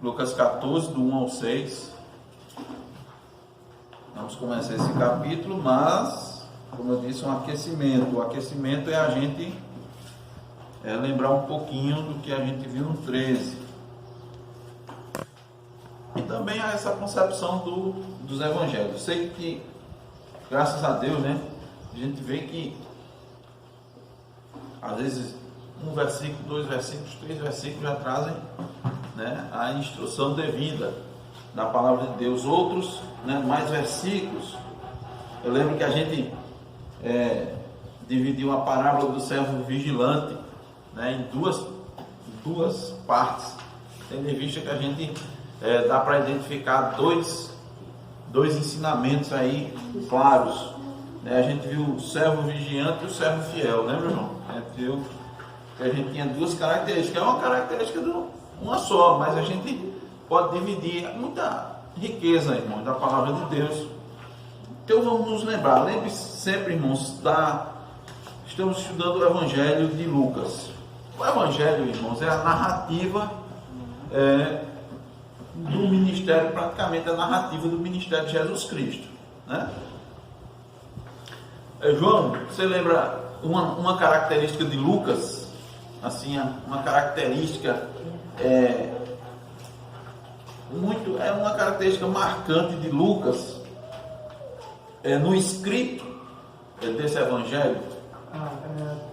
Lucas 14, do 1 ao 6. Vamos começar esse capítulo, mas, como eu disse, um aquecimento. O aquecimento é a gente lembrar um pouquinho do que a gente viu no 13. E também há essa concepção dos evangelhos. Sei que, graças a Deus, né, a gente vê que, às vezes, um versículo, 2 versículos, 3 versículos já trazem, né, a instrução devida da palavra de Deus. Outros, né, mais versículos. Eu lembro que a gente dividiu a parábola do servo vigilante, né, em duas partes, tendo em vista que a gente dá para identificar dois ensinamentos aí claros, né? A gente viu o servo vigiante e o servo fiel, lembra, João? A gente viu que a gente tinha duas características. É uma característica de uma só, mas a gente pode dividir muita riqueza, irmãos, da palavra de Deus. Então vamos nos lembrar, lembre-se sempre, irmãos, estamos estudando o Evangelho de Lucas. O Evangelho, irmãos, é a narrativa do ministério, praticamente a narrativa do ministério de Jesus Cristo, né? João, você lembra uma característica de Lucas? Assim, uma característica uma característica marcante de Lucas no escrito desse evangelho.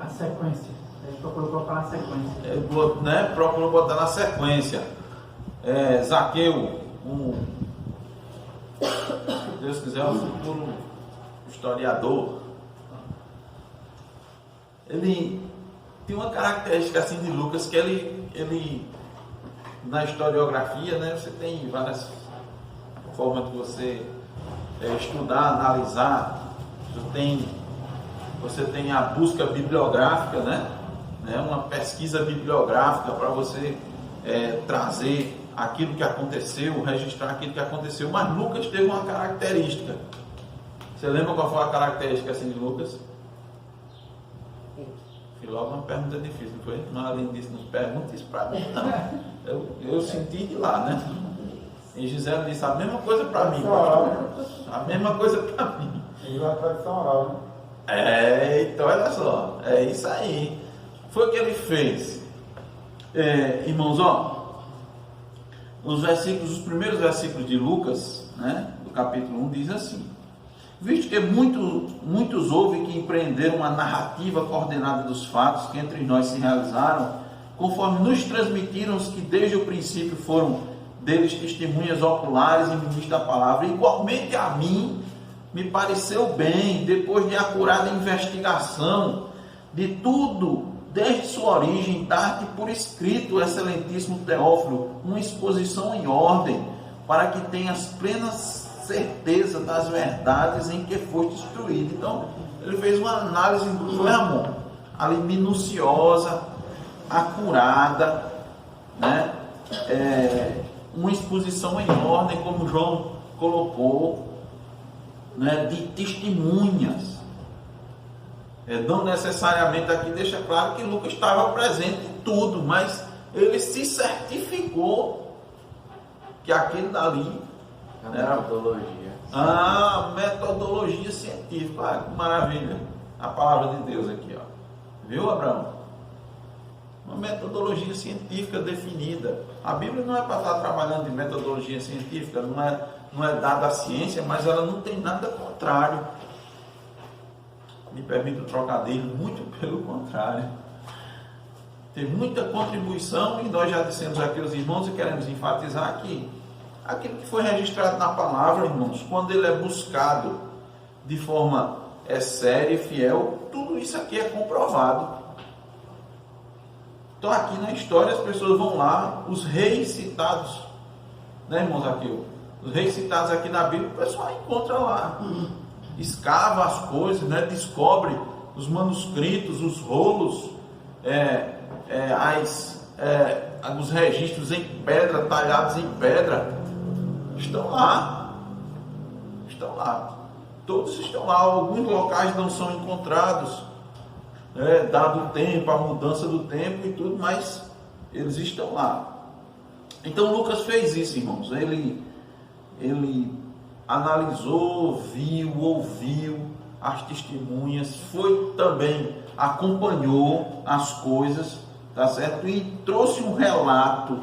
A sequência. Ele procurou colocar na sequência. Procurou botar na sequência. Zaqueu, se Deus quiser, um futuro historiador. Ele tem uma característica assim de Lucas, que ele na historiografia, né, você tem várias formas de você estudar, analisar. Você tem a busca bibliográfica, né, uma pesquisa bibliográfica para você trazer aquilo que aconteceu, registrar aquilo que aconteceu. Mas Lucas teve uma característica. Você lembra qual foi a característica assim de Lucas? Foi logo uma pergunta difícil, não foi? Mas além disso, não pergunte isso para mim, não. Eu senti de lá, né? E Gisele disse a mesma coisa para mim. A mesma coisa para mim. E uma tradição oral, né? Então olha só, é isso aí. Foi o que ele fez. Irmãos, os primeiros versículos de Lucas, né, do capítulo 1, diz assim: visto que muitos houve que empreenderam uma narrativa coordenada dos fatos que entre nós se realizaram, conforme nos transmitiram os que desde o princípio foram deles testemunhas oculares e ministros da palavra, igualmente a mim me pareceu bem, depois de acurada investigação de tudo, desde sua origem, dar-te por escrito, excelentíssimo Teófilo, uma exposição em ordem, para que tenhas plena certeza das verdades em que foste instruído. Então, ele fez uma análise, foi, amor, ali minuciosa, acurada, né? Uma exposição em ordem, como João colocou, né? De testemunhas. Não necessariamente aqui deixa claro que Lucas estava presente em tudo, mas ele se certificou que aquele dali era metodologia científica. Que maravilha, a palavra de Deus aqui, viu, Abraão? Uma metodologia científica definida. A Bíblia não é para estar trabalhando de metodologia científica, não é dada à ciência, mas ela não tem nada contrário. Me permite o trocadilho, muito pelo contrário. Tem muita contribuição, e nós já dissemos aqui aos irmãos e queremos enfatizar aqui. Aquilo que foi registrado na palavra, irmãos, quando ele é buscado de forma séria e fiel, tudo isso aqui é comprovado. Então aqui na história as pessoas vão lá, os reis citados, né, irmãos, aqui, os reis citados aqui na Bíblia, o pessoal encontra lá. Escava as coisas, né? Descobre os manuscritos, os rolos, os registros em pedra, talhados em pedra, estão lá, todos estão lá. Alguns locais não são encontrados, dado o tempo, a mudança do tempo e tudo, mas eles estão lá. Então Lucas fez isso, irmãos. Ele analisou, viu, ouviu as testemunhas, foi também, acompanhou as coisas, tá certo? E trouxe um relato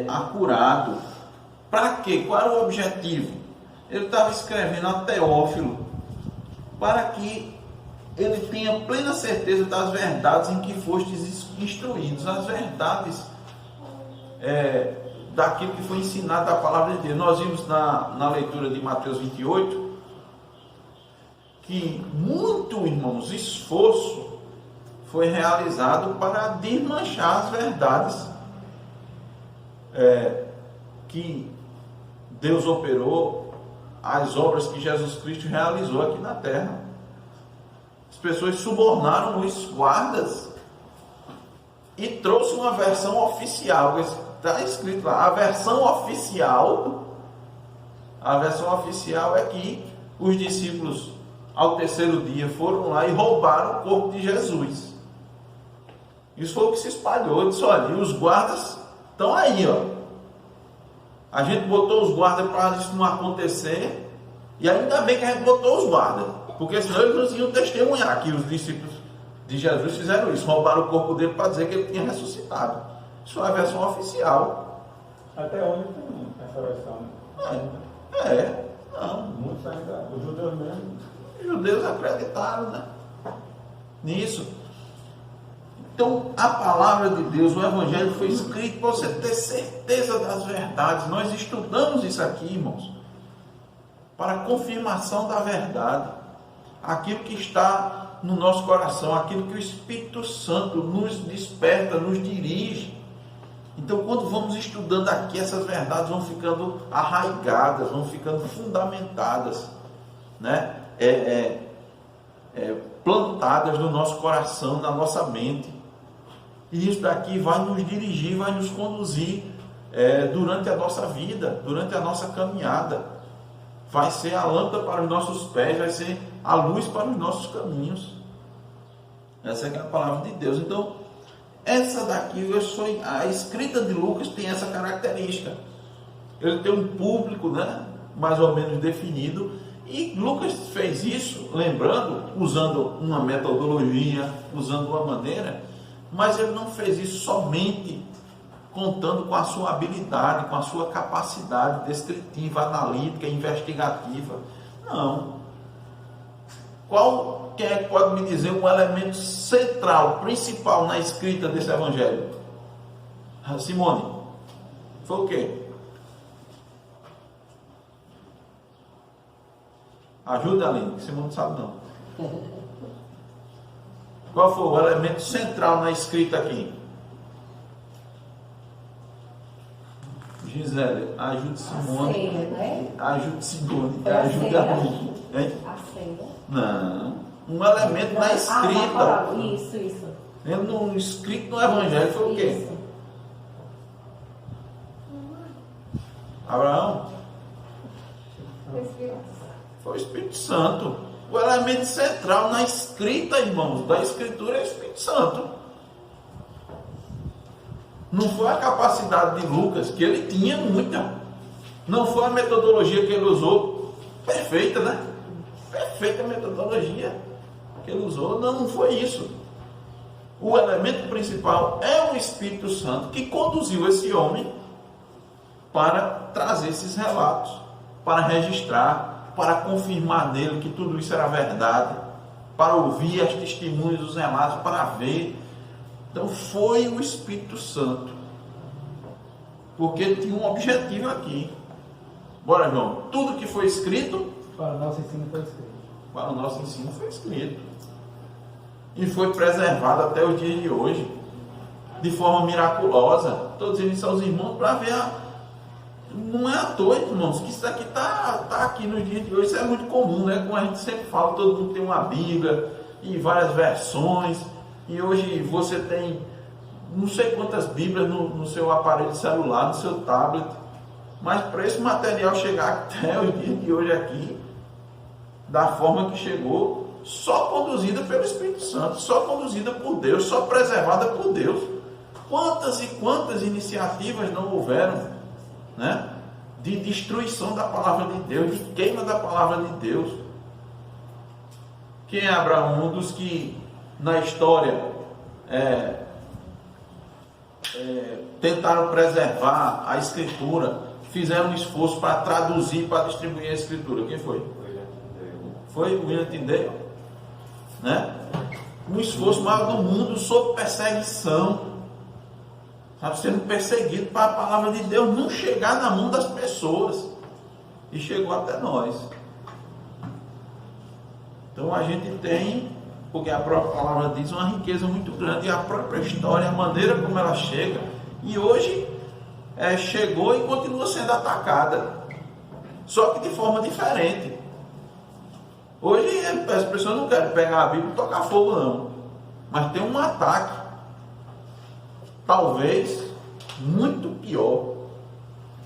acurado. Para quê? Qual era o objetivo? Ele estava escrevendo a Teófilo para que ele tenha plena certeza das verdades em que fostes instruídos, as verdades daquilo que foi ensinado da palavra de Deus. Nós vimos na leitura de Mateus 28 que muito, irmãos, esforço foi realizado para desmanchar as verdades que Deus operou, as obras que Jesus Cristo realizou aqui na terra. As pessoas subornaram os guardas e trouxe uma versão oficial. Está escrito lá, a versão oficial é que os discípulos ao terceiro dia foram lá e roubaram o corpo de Jesus. Isso foi o que se espalhou. Disse: olha, os guardas estão aí, ó. A gente botou os guardas para isso não acontecer, e ainda bem que a gente botou os guardas, porque senão eles não iam testemunhar que os discípulos de Jesus fizeram isso, roubaram o corpo dele para dizer que ele tinha ressuscitado. Isso é a versão oficial. Até onde tem essa versão? Não. Muitos ainda, os judeus mesmo. Os judeus acreditaram, né, nisso. Então, a palavra de Deus, o Evangelho foi escrito para você ter certeza das verdades. Nós estudamos isso aqui, irmãos, para a confirmação da verdade. Aquilo que está no nosso coração, aquilo que o Espírito Santo nos desperta, nos dirige. Então, quando vamos estudando aqui, essas verdades vão ficando arraigadas, vão ficando fundamentadas, né? Plantadas no nosso coração, na nossa mente. E isso daqui vai nos dirigir, vai nos conduzir durante a nossa vida, durante a nossa caminhada. Vai ser a lâmpada para os nossos pés, vai ser a luz para os nossos caminhos. Essa é a palavra de Deus. Então, essa daqui, a escrita de Lucas tem essa característica. Ele tem um público, né, mais ou menos definido. E Lucas fez isso, lembrando, usando uma metodologia, usando uma maneira, mas ele não fez isso somente contando com a sua habilidade, com a sua capacidade descritiva, analítica, investigativa. Não. Quem é que pode me dizer um elemento central, principal na escrita desse evangelho? Simone, foi o quê? Ajuda, Aline, que Simone não sabe não. Qual foi o elemento central na escrita aqui? Gisele, ajude Simone. A ceia, né? Ajude Simone. Foi Ajude a a ceia. mim. Hein? A ceia. Não. Um elemento na escrita. Palavra. Isso. No escrito no evangelho foi o quê? Isso. Abraão? Foi o Espírito Santo. O elemento central na escrita, irmãos, da escritura é o Espírito Santo. Não foi a capacidade de Lucas, que ele tinha muita. Não foi a metodologia que ele usou, perfeita, né? Perfeita metodologia que ele usou. Não foi isso. O elemento principal é o Espírito Santo que conduziu esse homem para trazer esses relatos, para registrar, para confirmar nele que tudo isso era verdade, para ouvir as testemunhas dos relatos, para ver. Então foi o Espírito Santo, porque ele tinha um objetivo aqui. Bora, João, tudo que foi escrito Para o nosso ensino foi escrito. Para o nosso ensino foi escrito e foi preservado até os dias de hoje de forma miraculosa. Estou dizendo isso aos irmãos para ver não é à toa, irmãos, que isso aqui está aqui nos dias de hoje. Isso é muito comum, né? Como a gente sempre fala, todo mundo tem uma Bíblia e várias versões. E hoje você tem não sei quantas Bíblias no seu aparelho celular, no seu tablet. Mas para esse material chegar até os dias de hoje aqui, da forma que chegou, só conduzida pelo Espírito Santo, só conduzida por Deus, só preservada por Deus. Quantas e quantas iniciativas não houveram, né? De destruição da palavra de Deus, de queima da palavra de Deus. Quem é Abraão? Um dos que na história tentaram preservar a Escritura, fizeram um esforço para traduzir, para distribuir a Escritura. Quem foi? Foi o William Tyndale, né? Um esforço maior do mundo sob perseguição, sabe, sendo perseguido para a palavra de Deus não chegar na mão das pessoas, e chegou até nós. Então a gente tem, porque a própria palavra diz, uma riqueza muito grande, e a própria história, a maneira como ela chega, e hoje chegou e continua sendo atacada, só que de forma diferente. Hoje as pessoas não querem pegar a Bíblia e tocar fogo, não, mas tem um ataque, talvez muito pior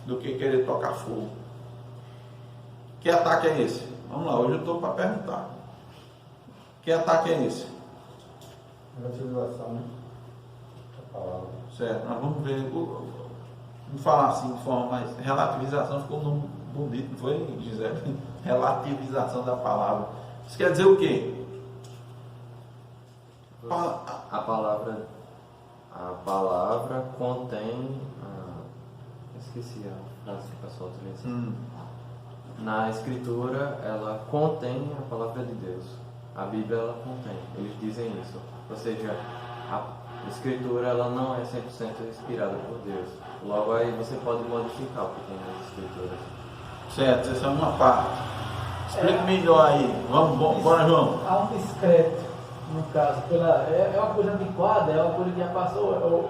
do que querer tocar fogo. Que ataque é esse? Vamos lá, hoje eu estou para perguntar. Que ataque é esse? Relativização, né? A palavra. Certo, nós vamos ver. Vamos falar assim de forma mais. Relativização ficou um nome bonito, não foi, Gisele? Relativização da palavra. Isso quer dizer o quê? A palavra contém. Esqueci a frase que o pessoal utiliza. Na Escritura, ela contém a palavra de Deus. A Bíblia, ela contém. Eles dizem isso. Ou seja, a Escritura, ela não é 100% inspirada por Deus. Logo aí você pode modificar o que tem nas Escrituras. Certo, essa é uma parte. Explica melhor aí. Vamos, bora, João. Há um discreto, no caso, é uma coisa antiquada, é uma coisa que já passou.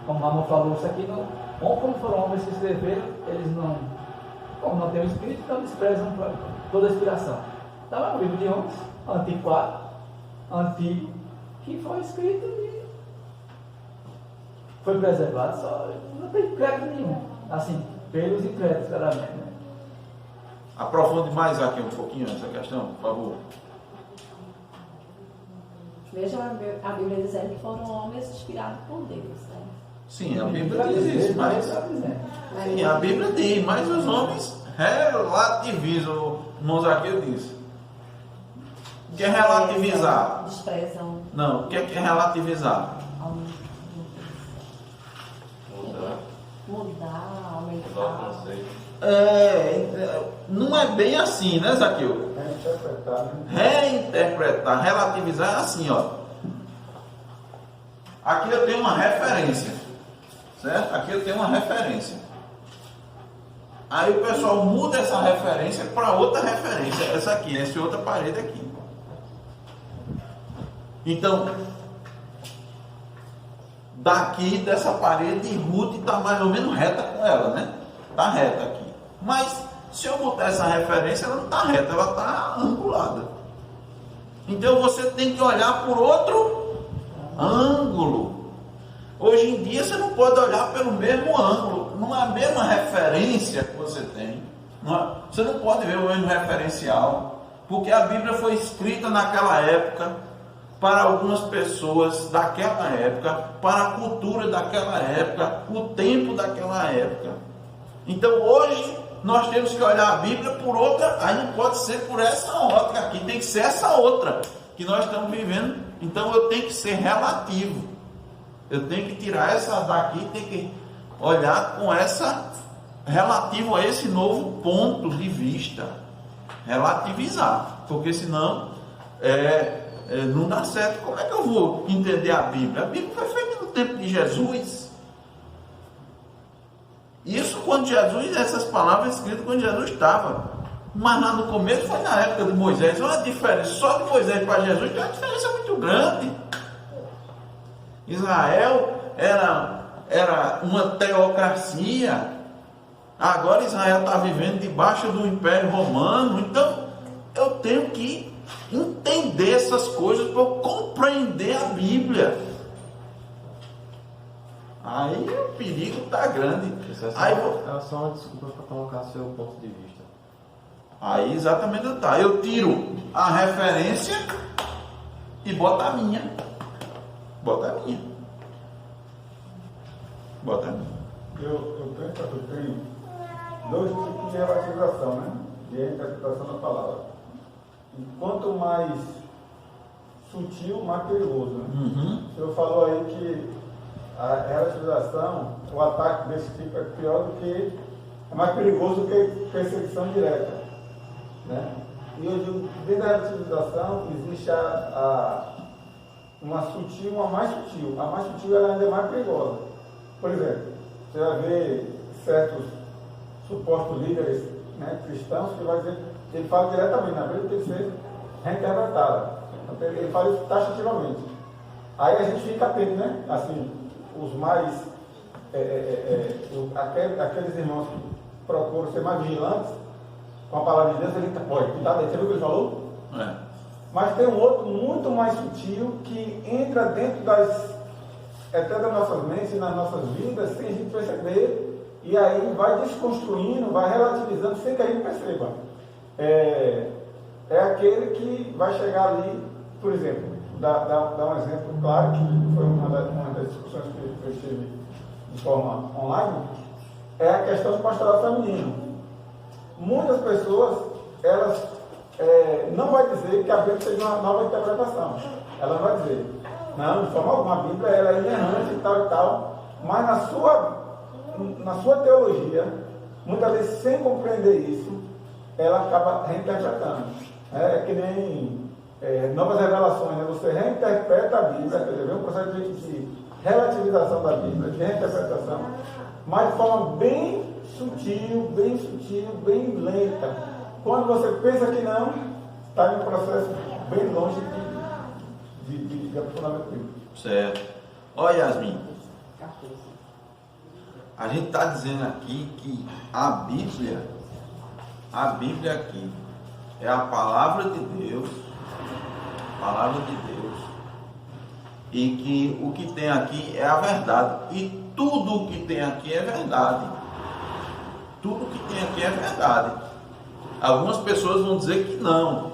Como o Ramon falou, isso aqui não. Como foram homens que escreveram, eles não. Como não tem o Espírito, então desprezam toda a inspiração. Então é um livro de homens, antigo, que foi escrito e foi preservado, só não tem crédito nenhum. Assim, pelos incrédulos, claramente. Né? Aprofunde mais aqui um pouquinho essa questão, por favor. Veja a Bíblia dizendo que foram homens inspirados por Deus, né? Sim, a Bíblia diz isso, mas... Sim, a Bíblia diz, mas os homens relativizam, o Mozaqueu disse. O que é relativizar? Desprezam. Não, o que é relativizar? Mudar, aumentar. Mudar o conceito. Não é bem assim, né, Zaqueu? Reinterpretar, né? Reinterpretar, relativizar é assim, ó. Aqui eu tenho uma referência, certo? Aqui eu tenho uma referência. Aí o pessoal muda essa referência para outra referência, essa aqui, essa outra parede aqui. Então, daqui dessa parede, Ruth está mais ou menos reta com ela, né? Está reta aqui. Mas se eu botar essa referência, ela não está reta, ela está angulada. Então você tem que olhar por outro ângulo. Hoje em dia você não pode olhar pelo mesmo ângulo, não é a mesma referência que você tem. Você não pode ver o mesmo referencial, porque a Bíblia foi escrita naquela época, para algumas pessoas daquela época, para a cultura daquela época, o tempo daquela época. Então hoje nós temos que olhar a Bíblia por outra, aí não pode ser por essa ótica aqui, tem que ser essa outra que nós estamos vivendo. Então eu tenho que ser relativo, eu tenho que tirar essa daqui, tenho que olhar com essa, relativo a esse novo ponto de vista, relativizar, porque senão não dá certo. Como é que eu vou entender a Bíblia? A Bíblia foi feita no tempo de Jesus. Isso quando Jesus, essas palavras escritas quando Jesus estava. Mas lá no começo foi na época de Moisés. Olha a diferença. Só de Moisés para Jesus tem uma diferença muito grande. Israel era uma teocracia. Agora Israel está vivendo debaixo do Império Romano. Então eu tenho que entender essas coisas para eu compreender a Bíblia. Aí o perigo está grande. Isso é só uma desculpa para colocar seu ponto de vista. Aí exatamente está. Eu tiro a referência e boto a minha. Bota. Eu penso que tem dois tipos de relativização, né? De interpretação da palavra. E quanto mais sutil, mais perigoso. Né? Uhum. O senhor falou aí que a relativização, o ataque desse tipo é pior do que, é mais perigoso do que perseguição direta. Né? E eu digo, dentro da relativização existe uma sutil, uma mais sutil. A mais sutil ela ainda é mais perigosa. Por exemplo, você vai ver certos supostos líderes, né, cristãos que vai dizer, ele fala diretamente, na Bíblia tem que ser reinterpretada. Ele fala isso taxativamente. Aí a gente fica atento, né? Assim, os mais aqueles irmãos que procuram ser mais vigilantes com a palavra de Deus, ele pode, cuidado aí, você viu o que ele falou? É. Mas tem um outro muito mais sutil que entra dentro até das nossas mentes e nas nossas vidas sem a gente perceber, e aí vai desconstruindo, vai relativizando sem que a gente perceba. É aquele que vai chegar ali, por exemplo, dá um exemplo claro, que foi uma das discussões que eu tive de forma online, é a questão do pastoral feminino. Muitas pessoas, elas não vai dizer que a Bíblia seja uma nova interpretação. Ela vai dizer, não, de forma alguma, a Bíblia ela é inerrante e tal, mas na sua teologia, muitas vezes sem compreender isso, ela acaba reinterpretando. É que nem novas revelações, né? Você reinterpreta a Bíblia, quer dizer, um processo de relativização da Bíblia, de reinterpretação, mas de forma bem sutil, bem lenta. Quando você pensa que não, está em um processo bem longe de aprofundamento bíblico. Certo. Olha, Yasmin, a gente está dizendo aqui que a Bíblia aqui é a palavra de Deus, e que o que tem aqui é a verdade, e tudo o que tem aqui é verdade. Tudo o que tem aqui é verdade. Algumas pessoas vão dizer que não,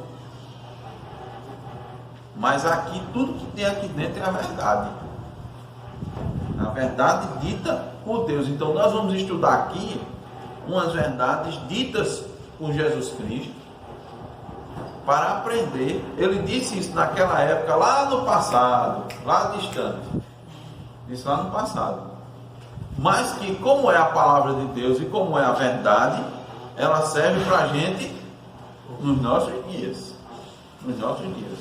mas aqui, tudo que tem aqui dentro é a verdade. A verdade dita por Deus. Então nós vamos estudar aqui umas verdades ditas por Jesus Cristo para aprender. Ele disse isso naquela época, lá no passado, lá distante. Disse lá no passado. Mas que, como é a palavra de Deus e como é a verdade, ela serve para a gente nos nossos dias. Nos nossos dias.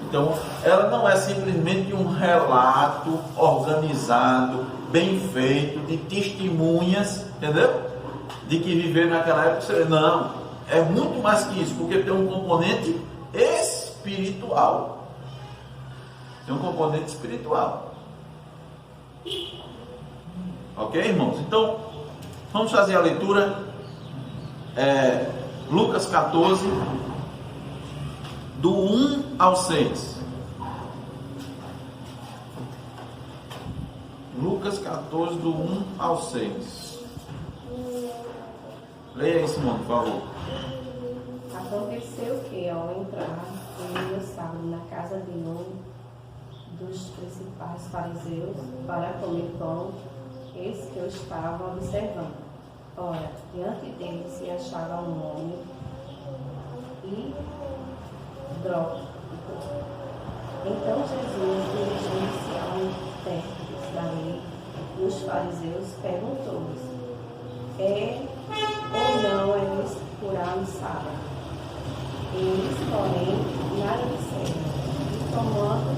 Então, ela não é simplesmente um relato organizado, bem feito, de testemunhas, entendeu? De que viveram naquela época. Não, é muito mais que isso, porque tem um componente espiritual. Tem um componente espiritual. Ok, irmãos? Então, vamos fazer a leitura. Lucas 14, do 1 ao 6. Lucas 14, do 1 ao 6. Leia aí, Simone, por favor. Aconteceu que, ao entrar no sábado na casa de um dos principais fariseus para comer pão, eis que eu estava observando. Ora, diante dele se achava um homem hidrópico. Então Jesus, dirigindo-se ao intérprete da lei dos fariseus, perguntou-lhes: é ou não é lícito curar no sábado? Eles, porém, nada disseram. E tomando,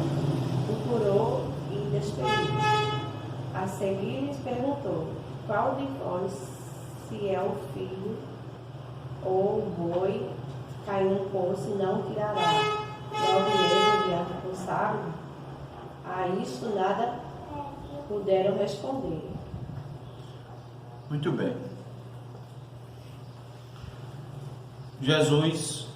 o curou e despediu. A seguir lhes perguntou: qual de vós, se é o filho ou o boi, cai num poço e não tirará logo mesmo diante do sábado? A isto nada puderam responder. Muito bem. Jesus,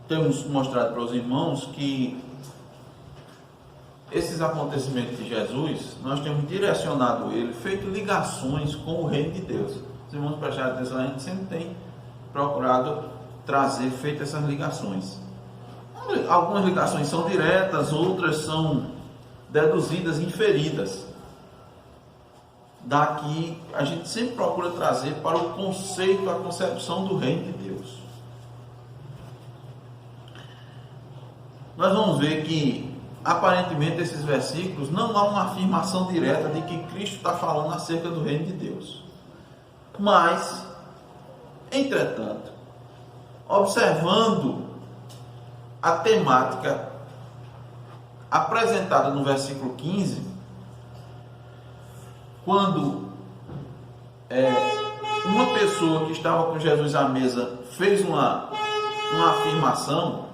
temos mostrado para os irmãos que esses acontecimentos de Jesus, nós temos direcionado ele, feito ligações com o reino de Deus. Os irmãos prestaram atenção, a gente sempre tem procurado feito essas ligações. Algumas ligações são diretas, outras são deduzidas, inferidas. Daqui a gente sempre procura trazer para o conceito, a concepção do reino de Deus. Nós vamos ver que, aparentemente, esses versículos não há uma afirmação direta de que Cristo está falando acerca do reino de Deus. Mas, entretanto, observando a temática apresentada no versículo 15, quando uma pessoa que estava com Jesus à mesa fez uma afirmação,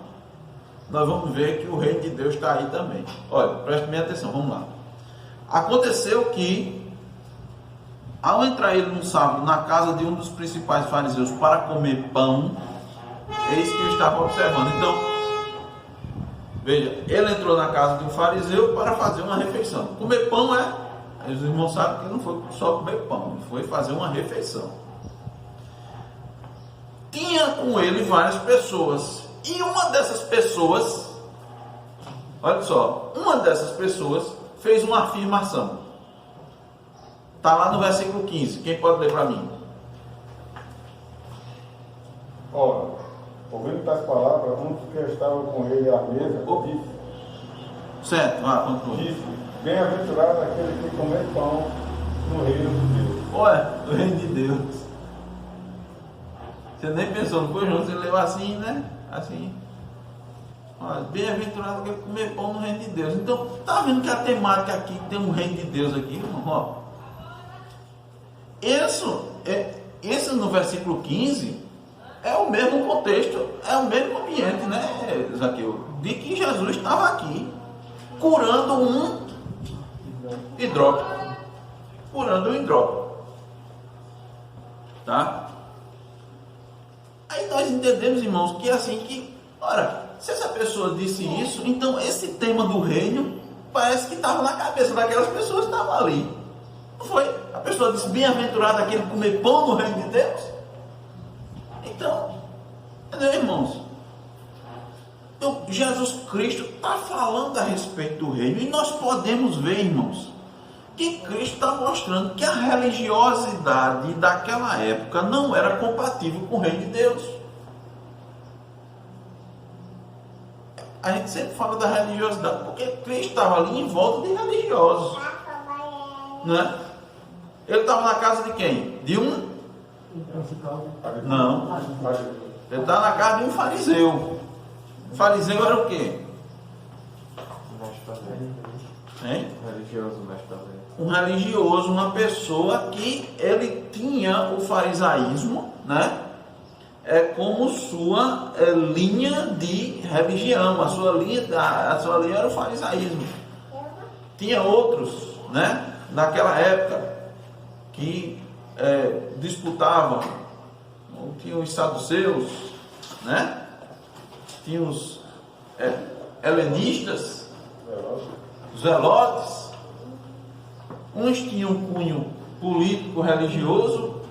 nós vamos ver que o reino de Deus está aí também. Olha, preste bem atenção, vamos lá. Aconteceu que, ao entrar ele no sábado na casa de um dos principais fariseus para comer pão, eis que eu estava observando. Então, veja, ele entrou na casa de um fariseu para fazer uma refeição. Comer pão os irmãos sabem que não foi só comer pão, foi fazer uma refeição. Tinha com ele várias pessoas, e uma dessas pessoas, olha só, uma dessas pessoas fez uma afirmação. Está lá no versículo 15, quem pode ler para mim? Ora, ouvindo tais palavras, um dos que estava com ele à mesa, disse, Certo, continua. disse, bem-aventurado aquele que comer pão no reino de Deus. Olha, o reino de Deus. Você nem pensou, não foi, João? Você leu assim, né? Assim. Olha, bem-aventurado aquele que comer pão no reino de Deus. Então, está vendo que a temática aqui tem um reino de Deus aqui, irmão? Ó. Esse no versículo 15 é o mesmo contexto, é o mesmo ambiente, né, Zaqueu? De que Jesus estava aqui curando um hidrópico. Curando um hidrópico. Tá? Aí nós entendemos, irmãos, que assim que, ora, se essa pessoa disse isso, então esse tema do reino parece que estava na cabeça daquelas pessoas que estavam ali. Não foi? A pessoa disse, bem-aventurado aquele que comer pão no reino de Deus. Então, entendeu, irmãos? Então, Jesus Cristo está falando a respeito do reino, e nós podemos ver, irmãos, que Cristo está mostrando que a religiosidade daquela época não era compatível com o reino de Deus. A gente sempre fala da religiosidade porque Cristo estava ali em volta de religiosos, né? Ele estava na casa de quem? De um? Não. Ele estava na casa de um fariseu. O fariseu era o quê? Hein? Religioso, mestre da lei. Um religioso, uma pessoa que ele tinha o farisaísmo, né? Como sua linha de religião, a sua linha era o farisaísmo. Tinha outros, né? Naquela época que disputavam, tinha os saduceus, né? Tinha os helenistas, os zelotes. Uns tinham um cunho político religioso,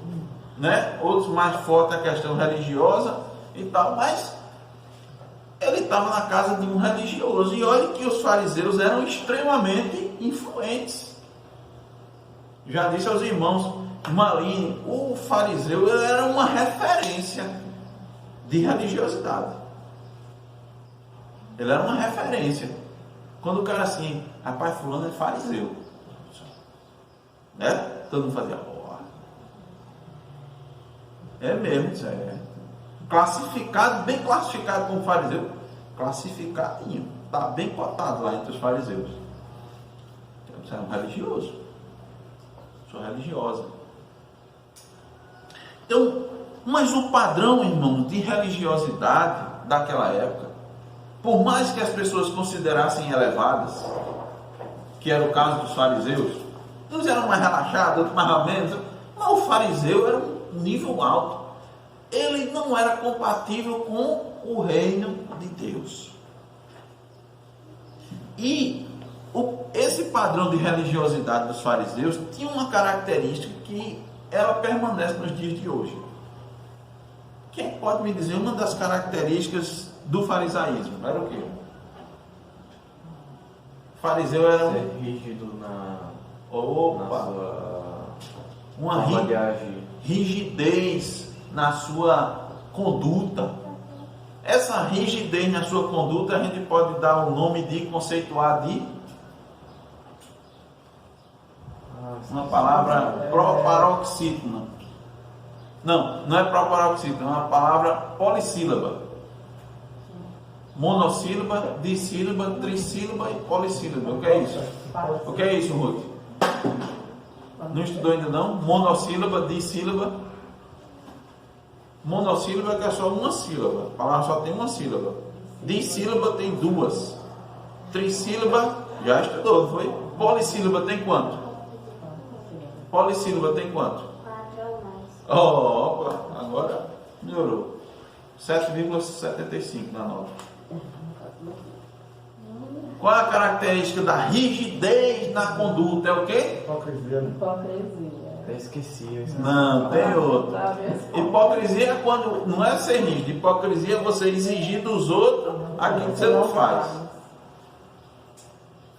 né? Outros mais forte a questão religiosa e tal, mas ele estava na casa de um religioso, e olha que os fariseus eram extremamente influentes. Já disse aos irmãos Malini, o fariseu ele era uma referência de religiosidade. Ele era uma referência. Quando o cara assim, rapaz, fulano é fariseu, né? Todo mundo fazia, é mesmo, isso é classificado, bem classificado como fariseu, classificadinho, está bem cotado lá entre os fariseus. Você é um religioso, sou religiosa. Então, mas o padrão, irmão, de religiosidade daquela época, por mais que as pessoas considerassem elevadas, que era o caso dos fariseus, uns eram mais relaxados, outros mais ou menos, mas o fariseu era um nível alto. Ele não era compatível com o reino de Deus. E esse padrão de religiosidade dos fariseus tinha uma característica que ela permanece nos dias de hoje. Quem pode me dizer uma das características do farisaísmo era o quê? O fariseu era Ser rígido na Opa! sua Uma forma de agir. rigidez na sua conduta. Essa rigidez na sua conduta a gente pode dar o nome de conceituar de uma palavra proparoxítona. Não é proparoxítona, é uma palavra polissílaba. Monossílaba, dissílaba, trissílaba e polissílaba. O que é isso? O que é isso, Ruth? Não estudou ainda não? Monossílaba, dissílaba. Monossílaba que é só uma sílaba. A palavra só tem uma sílaba. Dissílaba tem duas. Trissílaba já estudou, não foi? Polissílaba tem quanto? Polissílaba tem quanto? 4 ou mais. Opa, agora melhorou. 7,75 na nota. Qual é a característica da rigidez na conduta? É o quê? Hipocrisia, né? Hipocrisia. Até esqueci. Eu esqueci. Não, tem outro. Tá mesmo? Hipocrisia é quando não é ser rígido. Hipocrisia é você exigir dos outros aquilo que você não faz.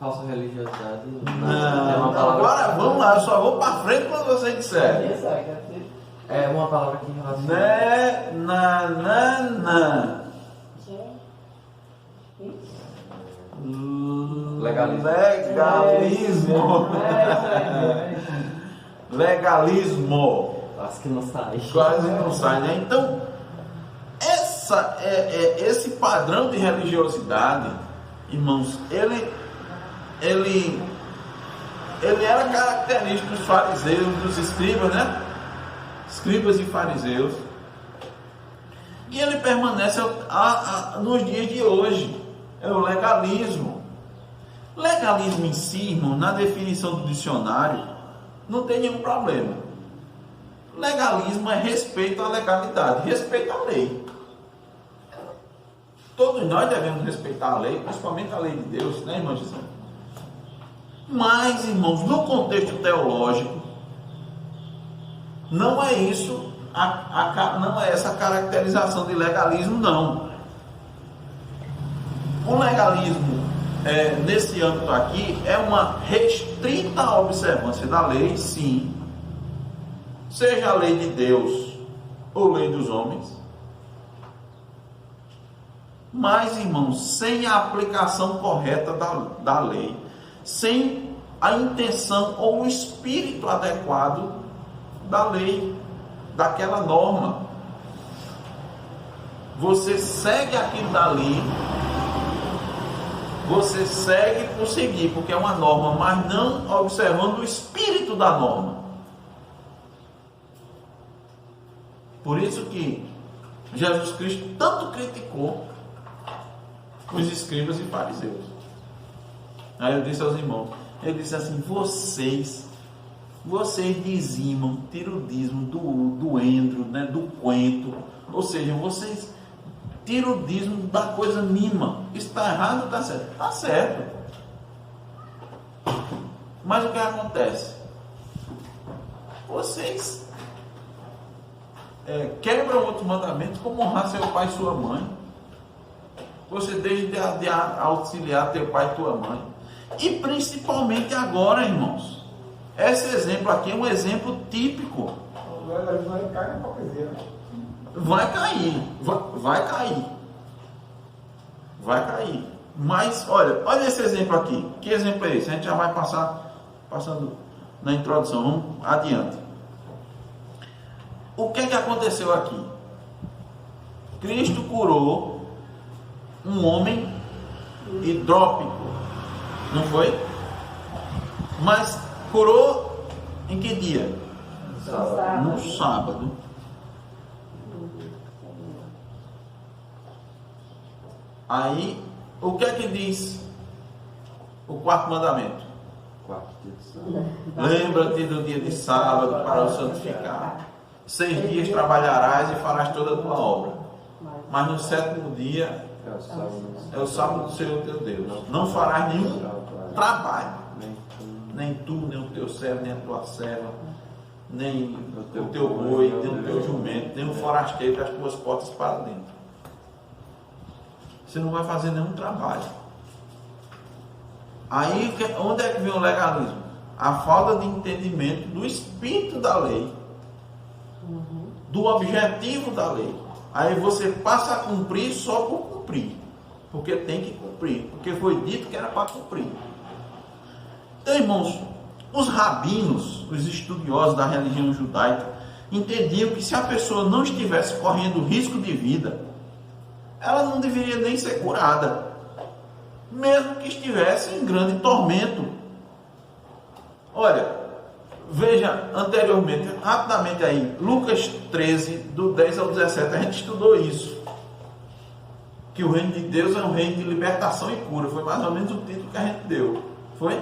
Falsa religiosidade. Não, É uma palavra. agora vamos lá, eu só vou para frente quando você disser. Isso aí, quer dizer, É uma palavra que relaciona. Né, na. Legalismo. Legalismo. é isso aí. Legalismo. Quase que não sai. Quase não sai, né? Então, esse padrão de religiosidade, irmãos, ele era característico dos fariseus, dos escribas, né? Escribas e fariseus. E ele permanece nos dias de hoje. É o legalismo. Legalismo em si, irmão, na definição do dicionário, não tem nenhum problema. Legalismo é respeito à legalidade, respeito à lei. Todos nós devemos respeitar a lei, principalmente a lei de Deus, né, irmã Gisele? Mas, irmãos, no contexto teológico, não é isso, não é essa caracterização de legalismo, não. O legalismo, nesse âmbito aqui, é uma restrita observância da lei, sim, seja a lei de Deus ou lei dos homens, mas, irmãos, sem a aplicação correta da lei, sem a intenção ou o espírito adequado da lei, daquela norma. Você segue aquilo dali, você segue por seguir, porque é uma norma, mas não observando o espírito da norma. Por isso que Jesus Cristo tanto criticou os escribas e fariseus. Aí eu disse aos irmãos, ele disse assim, vocês dizimam, tiram o dízimo do endro, né, do coentro, ou seja, vocês tiram o dízimo da coisa mínima. Isso está errado ou está certo? Está certo. Mas o que acontece? Vocês quebram outros mandamentos, como honrar seu pai e sua mãe. Você deixa de auxiliar teu pai e tua mãe. E principalmente agora, irmãos, esse exemplo aqui é um exemplo típico. O legalismo aí cai na hipocrisia, né? Vai cair. Vai cair. Mas, olha esse exemplo aqui. Que exemplo é esse? A gente já vai passando na introdução. Vamos adiante. O que aconteceu aqui? Cristo curou um homem hidrópico, não foi? Mas curou em que dia? No sábado. Aí, o que é que diz o quarto mandamento? Quarto dia de sábado. Lembra-te do dia de sábado para o santificar. 6 dias trabalharás e farás toda a tua obra. Mas no 7º dia é o sábado do Senhor teu Deus. Não farás nenhum trabalho. Nem tu, nem o teu servo, nem a tua serva, nem o teu boi, nem o teu jumento, nem o forasteiro das tuas portas para dentro. você não vai fazer nenhum trabalho. Aí, onde é que vem o legalismo? A falta de entendimento do espírito da lei, do objetivo da lei. Aí você passa a cumprir só por cumprir, porque tem que cumprir, porque foi dito que era para cumprir. Então, irmãos, os rabinos, os estudiosos da religião judaica, entendiam que se a pessoa não estivesse correndo risco de vida, ela não deveria nem ser curada, mesmo que estivesse em grande tormento. Olha, veja anteriormente, rapidamente aí, Lucas 13, do 10 ao 17, a gente estudou isso. Que o reino de Deus é um reino de libertação e cura. Foi mais ou menos o título que a gente deu. Foi?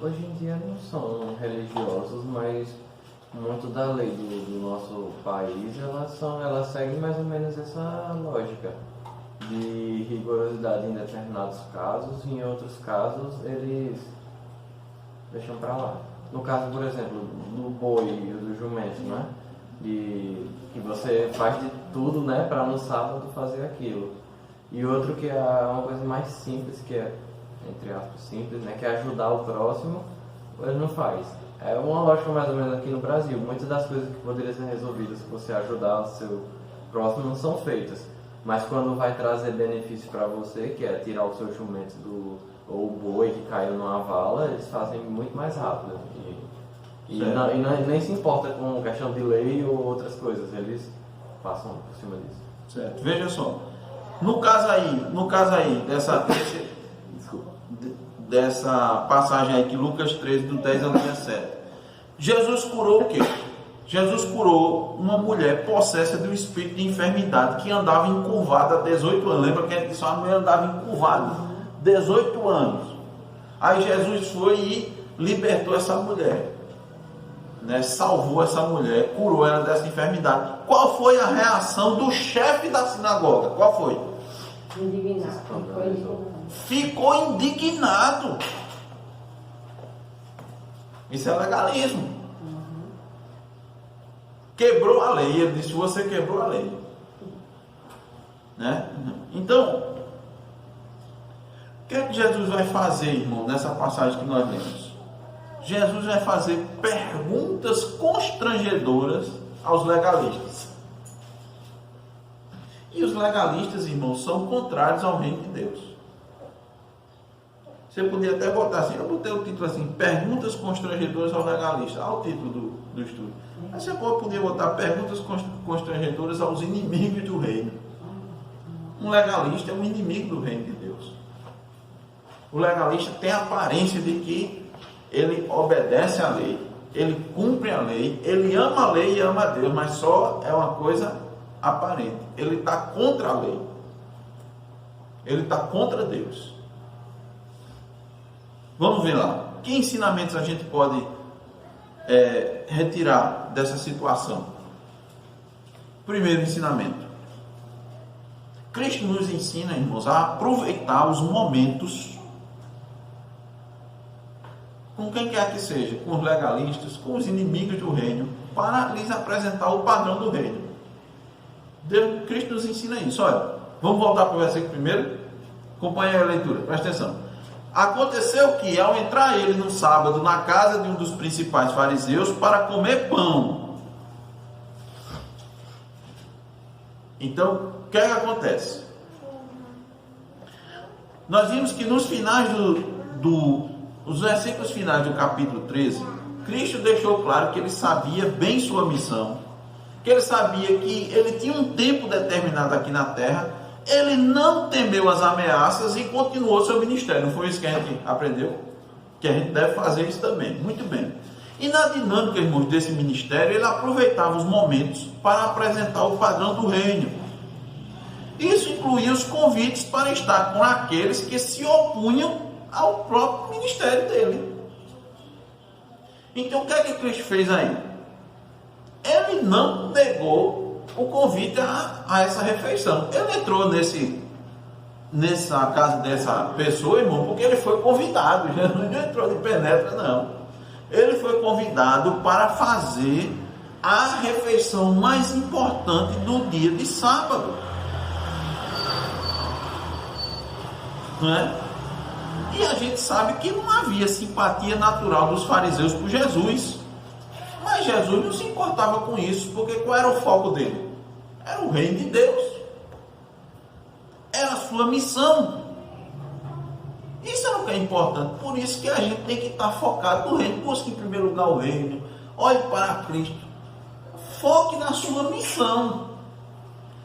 Hoje em dia não são religiosos, mas muito da lei do nosso país, elas seguem mais ou menos essa lógica de rigorosidade em determinados casos, e em outros casos eles deixam para lá. No caso, por exemplo, do boi e do jumento, né? Que você faz de tudo, né, para no sábado fazer aquilo. E outro que é uma coisa mais simples, que é, entre aspas, simples, né, que é ajudar o próximo, ele não faz. É uma lógica mais ou menos aqui no Brasil. Muitas das coisas que poderiam ser resolvidas se você ajudar o seu próximo não são feitas. Mas quando vai trazer benefício para você, que é tirar o seu jumento ou o boi que caiu numa vala, eles fazem muito mais rápido. Nem se importa com questão de lei ou outras coisas, eles passam por cima disso. Certo. Veja só, no caso aí dessa passagem aí que Lucas 13, do 10 ao 17, Jesus curou o quê? Jesus curou uma mulher possessa de um espírito de enfermidade que andava encurvada há 18 anos. Lembra que a gente disse, uma mulher andava encurvada 18 anos. Aí Jesus foi e libertou essa mulher, né? Salvou essa mulher, curou ela dessa enfermidade. Qual foi a reação do chefe da sinagoga? Qual foi? Indignado. Ficou indignado. Isso é legalismo. Quebrou a lei. Ele disse, você quebrou a lei, né? Então, o que é que Jesus vai fazer, irmão, nessa passagem que nós lemos? Jesus vai fazer perguntas constrangedoras aos legalistas. E os legalistas, irmãos, são contrários ao reino de Deus. Você podia até botar assim, eu botei o título assim, perguntas constrangedoras aos legalistas. Olha o título do estudo. Mas você podia botar perguntas constrangedoras aos inimigos do reino. Um legalista é um inimigo do reino de Deus. O legalista tem a aparência de que ele obedece à lei, ele cumpre a lei, ele ama a lei e ama a Deus, mas só é uma coisa aparente. Ele está contra a lei, ele está contra Deus. Vamos ver lá, que ensinamentos a gente pode retirar dessa situação? Primeiro ensinamento: Cristo nos ensina, irmãos, a aproveitar os momentos com quem quer que seja, com os legalistas, com os inimigos do reino, para lhes apresentar o padrão do reino. Cristo nos ensina isso. Olha, vamos voltar para o versículo primeiro. Acompanhe a leitura, presta atenção. Aconteceu que, ao entrar ele no sábado na casa de um dos principais fariseus para comer pão. Então, o que é que acontece? Nós vimos que nos finais os versículos finais do capítulo 13, Cristo deixou claro que ele sabia bem sua missão, que ele sabia que ele tinha um tempo determinado aqui na terra. Ele não temeu as ameaças e continuou seu ministério. Não foi isso que a gente aprendeu? Que a gente deve fazer isso também. Muito bem. E na dinâmica, irmãos, desse ministério, ele aproveitava os momentos para apresentar o padrão do reino. Isso incluía os convites para estar com aqueles que se opunham ao próprio ministério dele. Então, o que é que Cristo fez aí? Ele não negou o convite a essa refeição. Ele entrou nessa casa dessa pessoa, irmão, porque ele foi convidado. Jesus não entrou de penetra, não. Ele foi convidado para fazer a refeição mais importante do dia de sábado. não é? E a gente sabe que não havia simpatia natural dos fariseus por Jesus. Mas Jesus não se importava com isso, porque qual era o foco dele? Era o reino de Deus. Era a sua missão. Isso é o que é importante. Por isso que a gente tem que estar focado no reino. Busque em primeiro lugar o reino. Olhe para Cristo. Foque na sua missão.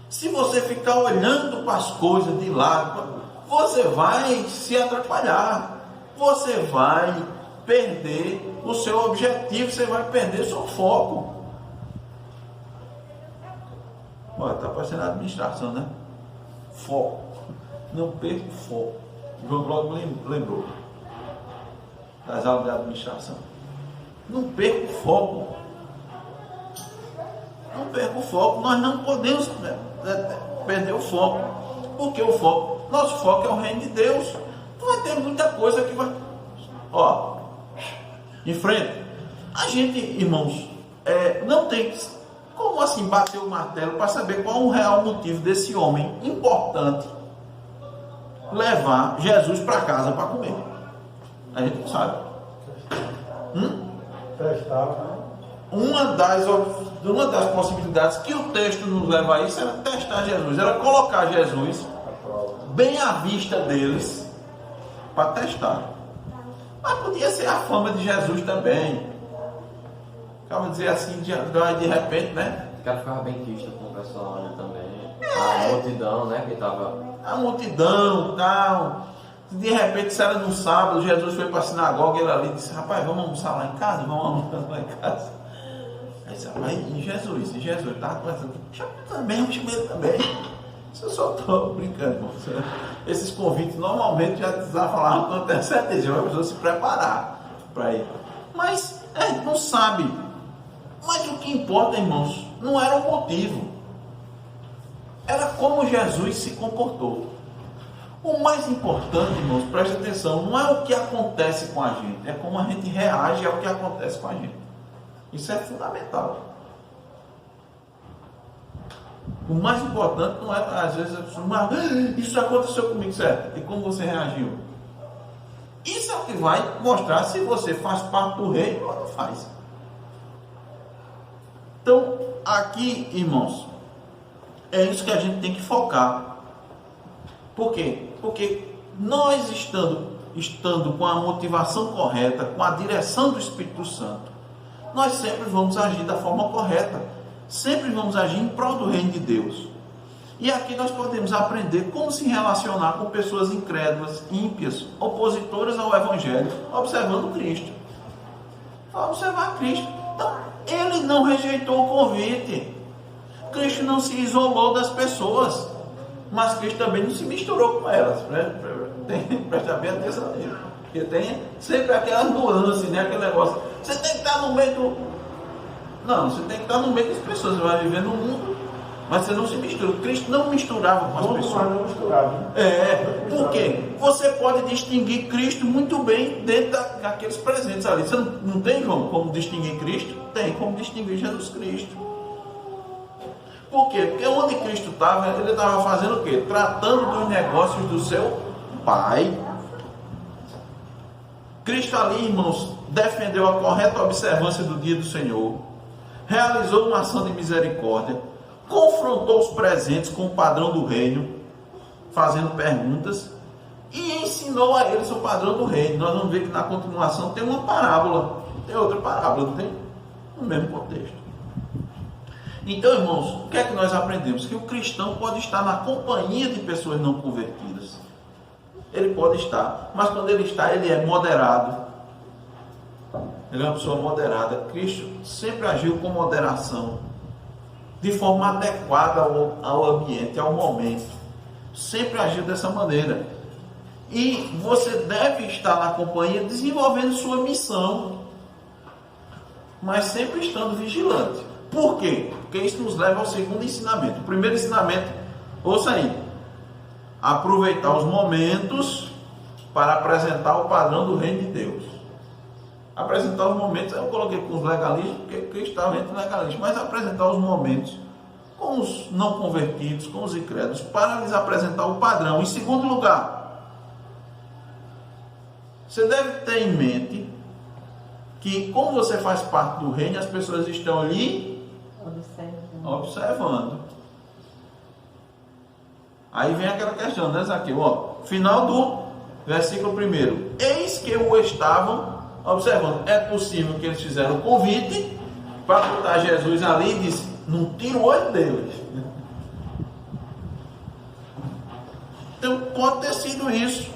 Se você ficar olhando para as coisas de lado, você vai se atrapalhar. Você vai perder o seu objetivo. Você vai perder o seu foco. Olha, está parecendo a administração, né? Foco. Não perca o foco. João logo lembrou das aulas de administração. Não perca o foco. Não perca o foco. Nós não podemos perder o foco. Porque o foco, nosso foco é o reino de Deus. Então vai ter muita coisa que vai. Ó, em frente. A gente, irmãos, não tem como assim bater o martelo para saber qual é o real motivo desse homem importante levar Jesus para casa para comer. A gente não sabe. Uma das possibilidades que o texto nos leva a isso era testar Jesus, era colocar Jesus bem à vista deles para testar. Mas podia ser a fama de Jesus também. Acaba de dizer assim, de repente, né? O cara ficava bem quisto com o pessoal também. A multidão, né? Que tava. A multidão, tal. De repente, se era no sábado, Jesus foi para a sinagoga e ele ali disse: rapaz, vamos almoçar lá em casa? Vamos almoçar lá em casa. Aí disse: rapaz, e Jesus? Estava conversando. Chama ele também. Eu só estou brincando, irmão. Esses convites normalmente já falavam com antecedência, a pessoa se preparar para ir. Mas a gente não sabe. Mas o que importa, irmãos, não era o motivo. Era como Jesus se comportou. O mais importante, irmãos, preste atenção, não é o que acontece com a gente, é como a gente reage ao que acontece com a gente. Isso é fundamental. O mais importante não é, às vezes, a pessoa, isso aconteceu comigo, certo? E como você reagiu? Isso é o que vai mostrar se você faz parte do reino ou não faz. Então, aqui, irmãos, é isso que a gente tem que focar. Por quê? Porque nós estando com a motivação correta, com a direção do Espírito Santo, nós sempre vamos agir da forma correta. Sempre vamos agir em prol do reino de Deus. E aqui nós podemos aprender como se relacionar com pessoas incrédulas, ímpias, opositoras ao Evangelho, observando Cristo. Observar Cristo. Então, ele não rejeitou o convite. Cristo não se isolou das pessoas. Mas Cristo também não se misturou com elas. Presta bem atenção nisso. Porque tem sempre aquela nuance, né? Aquele negócio. Você tem que estar no meio do... Não, você tem que estar no meio das pessoas. Você vai viver no mundo, mas você não se mistura. Cristo não misturava com as pessoas. Não misturava, né? Por quê? Você pode distinguir Cristo muito bem dentro daqueles presentes ali. Você não tem, João, como distinguir Cristo? Tem como distinguir Jesus Cristo. Por quê? Porque onde Cristo estava, ele estava fazendo o quê? Tratando dos negócios do seu Pai. Cristo ali, irmãos, defendeu a correta observância do dia do Senhor, realizou uma ação de misericórdia, confrontou os presentes com o padrão do reino, fazendo perguntas, e ensinou a eles o padrão do reino. Nós vamos ver que na continuação tem uma parábola, tem outra parábola, não tem? No mesmo contexto. Então, irmãos, o que é que nós aprendemos? Que o cristão pode estar na companhia de pessoas não convertidas. Ele pode estar, mas quando ele está, ele é moderado. Ele é uma pessoa moderada. Cristo sempre agiu com moderação, de forma adequada ao ambiente, ao momento. Sempre agiu dessa maneira. E você deve estar na companhia desenvolvendo sua missão, mas sempre estando vigilante. Por quê? Porque isso nos leva ao segundo ensinamento. O primeiro ensinamento, ouça aí: aproveitar os momentos para apresentar o padrão do reino de Deus. Apresentar os momentos, eu coloquei com os legalistas, porque Cristo estava entre os legalistas, mas apresentar os momentos com os não convertidos, com os incrédulos, para lhes apresentar o padrão. Em segundo lugar, Você deve ter em mente que, como você faz parte do reino, as pessoas estão ali observando. Aí vem aquela questão, né, Zaqueu? Ó, final do versículo 1. Eis que o estavam observando. É possível que eles fizeram o convite para botar Jesus ali e disse: não tira o olho deles. Então pode ter sido isso,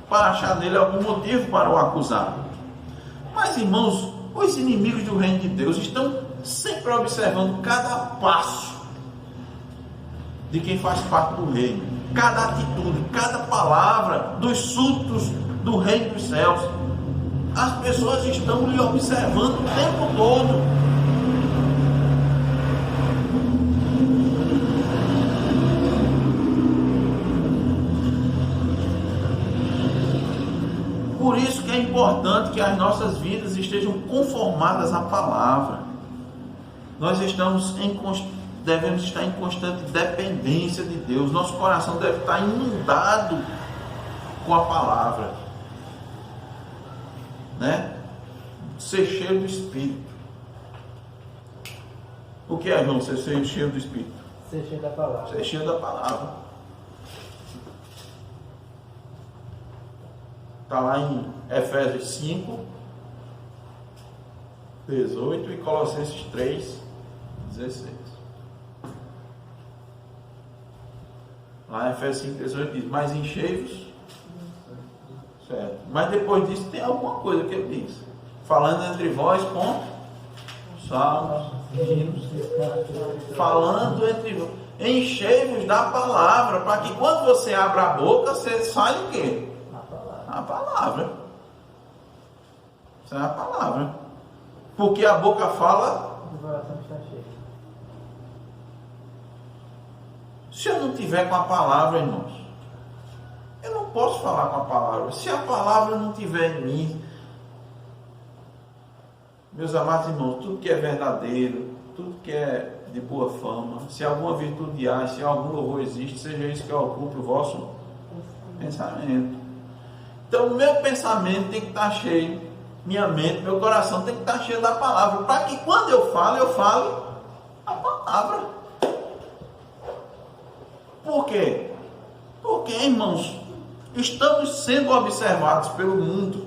para achar nele algum motivo para o acusar. Mas, irmãos, os inimigos do reino de Deus estão sempre observando cada passo de quem faz parte do reino, cada atitude, cada palavra dos súditos do reino dos céus. As pessoas estão lhe observando o tempo todo. Por isso que é importante que as nossas vidas estejam conformadas à palavra. Nós devemos estar em constante dependência de Deus. Nosso coração deve estar inundado com a palavra, né? Ser cheio do Espírito. O que é, João, ser cheio do Espírito? Ser cheio da palavra. Ser cheio da palavra. Está lá em Efésios 5, 18 e Colossenses 3, 16. Lá em Efésios 5, 18 diz: mas enchei-vos. Certo. Mas depois disso tem alguma coisa que ele diz: falando entre vós com salmos, falando entre vós, enchei-vos da palavra, para que quando você abra a boca, você sai o quê? A palavra. Isso é a palavra. Porque a boca fala. O coração está cheio. Se eu não tiver com a palavra, irmãos, eu não posso falar com a palavra. Se a palavra não tiver em mim, meus amados irmãos, tudo que é verdadeiro, tudo que é de boa fama, se alguma virtude há, se algum louvor existe, seja isso que ocupe o vosso pensamento. Então, o meu pensamento tem que estar cheio, minha mente, meu coração tem que estar cheio da palavra, para que quando eu fale a palavra. Por quê? Porque, irmãos, estamos sendo observados pelo mundo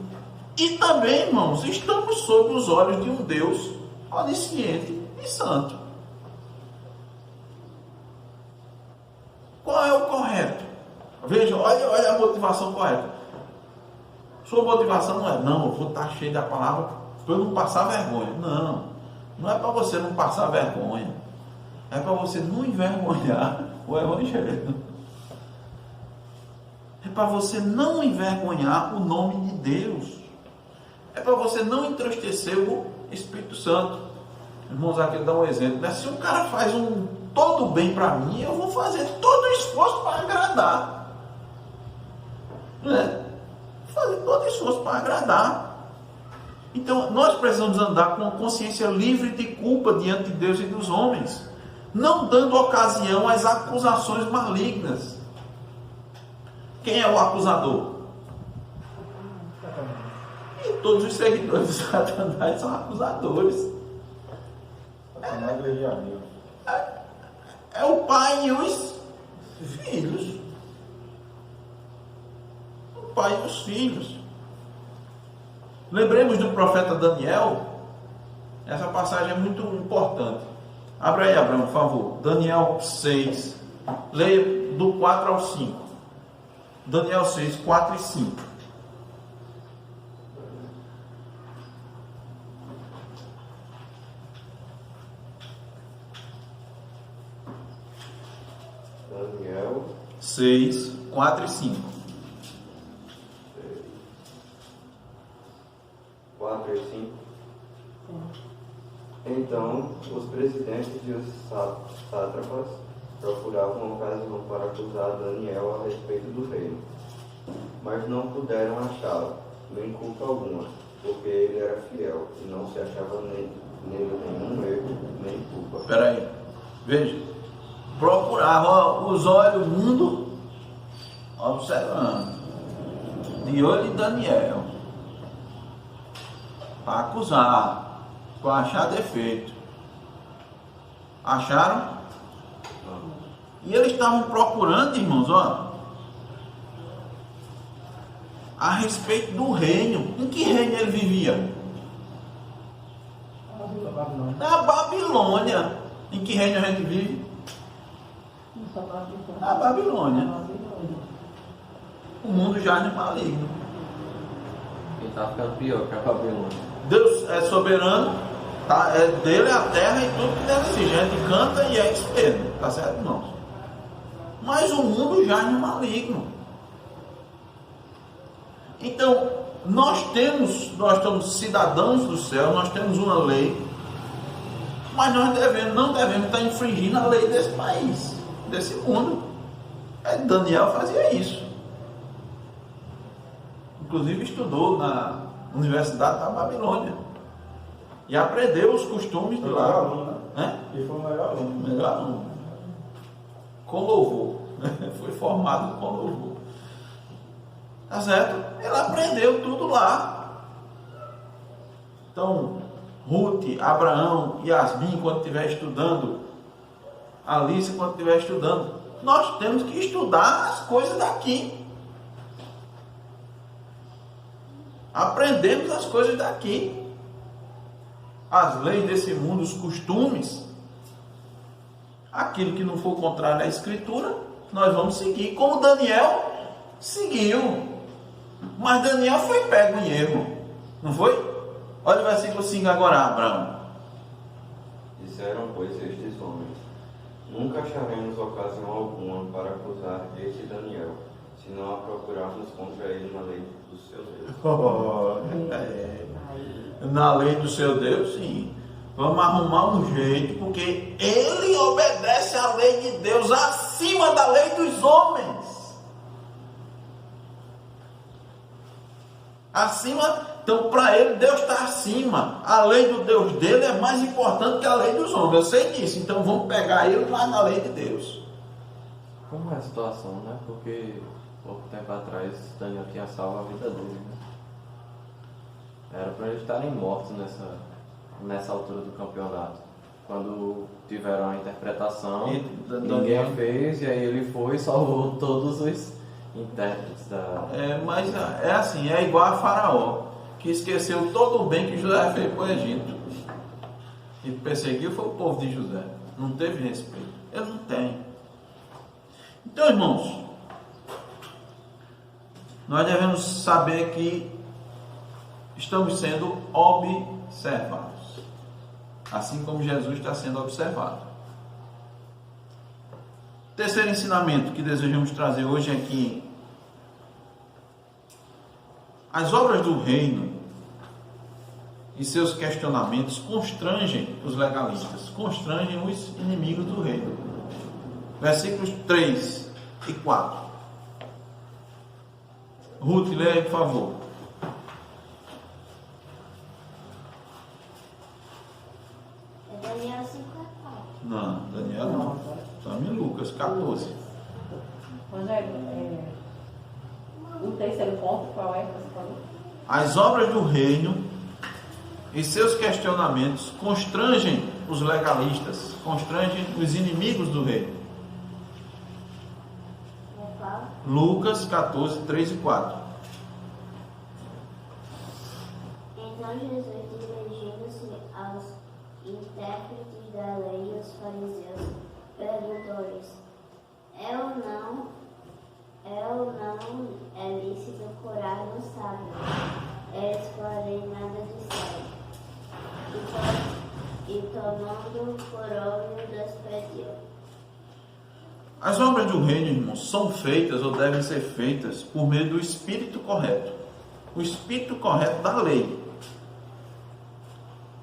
e também, irmãos, estamos sob os olhos de um Deus onisciente e santo. Qual é o correto? Veja, olha a motivação correta. Sua motivação não é: não, eu vou estar cheio da palavra para eu não passar vergonha. Não é para você não passar vergonha. É para você não envergonhar o Evangelho. É para você não envergonhar o nome de Deus. É para você não entristecer o Espírito Santo. Irmãos, aqui dá um exemplo, né? Se um cara faz todo bem para mim, eu vou fazer todo o esforço para agradar. Né? Fazer todo esforço para agradar. Então nós precisamos andar com uma consciência livre de culpa diante de Deus e dos homens, não dando ocasião às acusações malignas. Quem é o acusador? E todos os seguidores de Satanás são acusadores. É o pai e os filhos. Pai e os filhos. Lembremos do profeta Daniel. Essa passagem é muito importante. Abra aí, Abraão, por favor. Daniel 6. Leia do 4 ao 5. Daniel 6, 4 e 5. Daniel 6, 4 e 5. 4 e 5. Então, os presidentes e os sátrapas procuravam ocasião para acusar Daniel a respeito do reino, mas não puderam achá-lo, nem culpa alguma, porque ele era fiel e não se achava nele nenhum erro, nem culpa. Espera aí, veja. Procuravam os olhos do mundo observando. de olho em Daniel, para acusar, para achar defeito. Acharam? E eles estavam procurando, irmãos, ó, a respeito do reino. Em que reino ele vivia? Na Babilônia. Em que reino a gente vive? Na Babilônia. O mundo já é maligno. E está ficando pior que a Babilônia. Deus é soberano, tá? É dele a terra e tudo que deve existir. A gente canta e é isso mesmo, tá certo, irmãos? Mas o mundo já é maligno. Então, nós somos cidadãos do céu, nós temos uma lei, mas nós não devemos estar infringindo a lei desse país, desse mundo. Daniel fazia isso. Inclusive estudou na Universidade da Babilônia e aprendeu os costumes de lá. Aluno, né? E foi o melhor aluno. Melhor aluno. Com louvor. Foi formado com louvor. Tá certo? Ele aprendeu tudo lá. Então, Ruth, Abraão, Yasmin, quando estiver estudando, Alice, quando estiver estudando, nós temos que estudar as coisas daqui. Aprendemos as coisas daqui. As leis desse mundo, os costumes, aquilo que não for contrário à Escritura, nós vamos seguir, como Daniel seguiu. Mas Daniel foi pego em erro, não foi? Olha o versículo 5 agora, Abraão. Disseram, pois, estes homens: nunca acharemos ocasião alguma para acusar este Daniel, se não a procurarmos contra ele na lei do seu Deus. Na lei do seu Deus, sim. Vamos arrumar um jeito, porque ele obedece à lei de Deus acima da lei dos homens. Acima, então para ele Deus está acima. A lei do Deus dele é mais importante que a lei dos homens. Eu sei disso, então vamos pegar ele lá na lei de Deus. Como é a situação, né? Porque pouco tempo atrás Daniel tinha salvo a vida dele, né? Era para eles estarem mortos nessa altura do campeonato. Quando tiveram a interpretação, ninguém fez, e aí ele foi e salvou todos os intérpretes da... Mas é assim, é igual a Faraó, que esqueceu todo o bem que José fez para o Egito. E perseguiu foi o povo de José. Não teve respeito. Ele não tem. Então, irmãos, nós devemos saber que estamos sendo observados, assim como Jesus está sendo observado. Terceiro ensinamento que desejamos trazer hoje é que as obras do reino e seus questionamentos constrangem os legalistas, constrangem os inimigos do reino. Versículos 3 e 4. Ruth, leia, por favor. É Daniel 5:4. Não, Daniel não. Estamos em Lucas 14. Rogério, o terceiro ponto, qual é que você falou? As obras do reino e seus questionamentos constrangem os legalistas, constrangem os inimigos do reino. Lucas 14, 3 e 4. Então Jesus, dirigindo-se aos intérpretes da lei e aos fariseus, perguntou-lhes: é ou não lícito curar no sábado? Eles, porém, nada disseram. E tomando curou e o despediu. As obras do reino, irmãos, são feitas ou devem ser feitas por meio do espírito correto. O espírito correto da lei.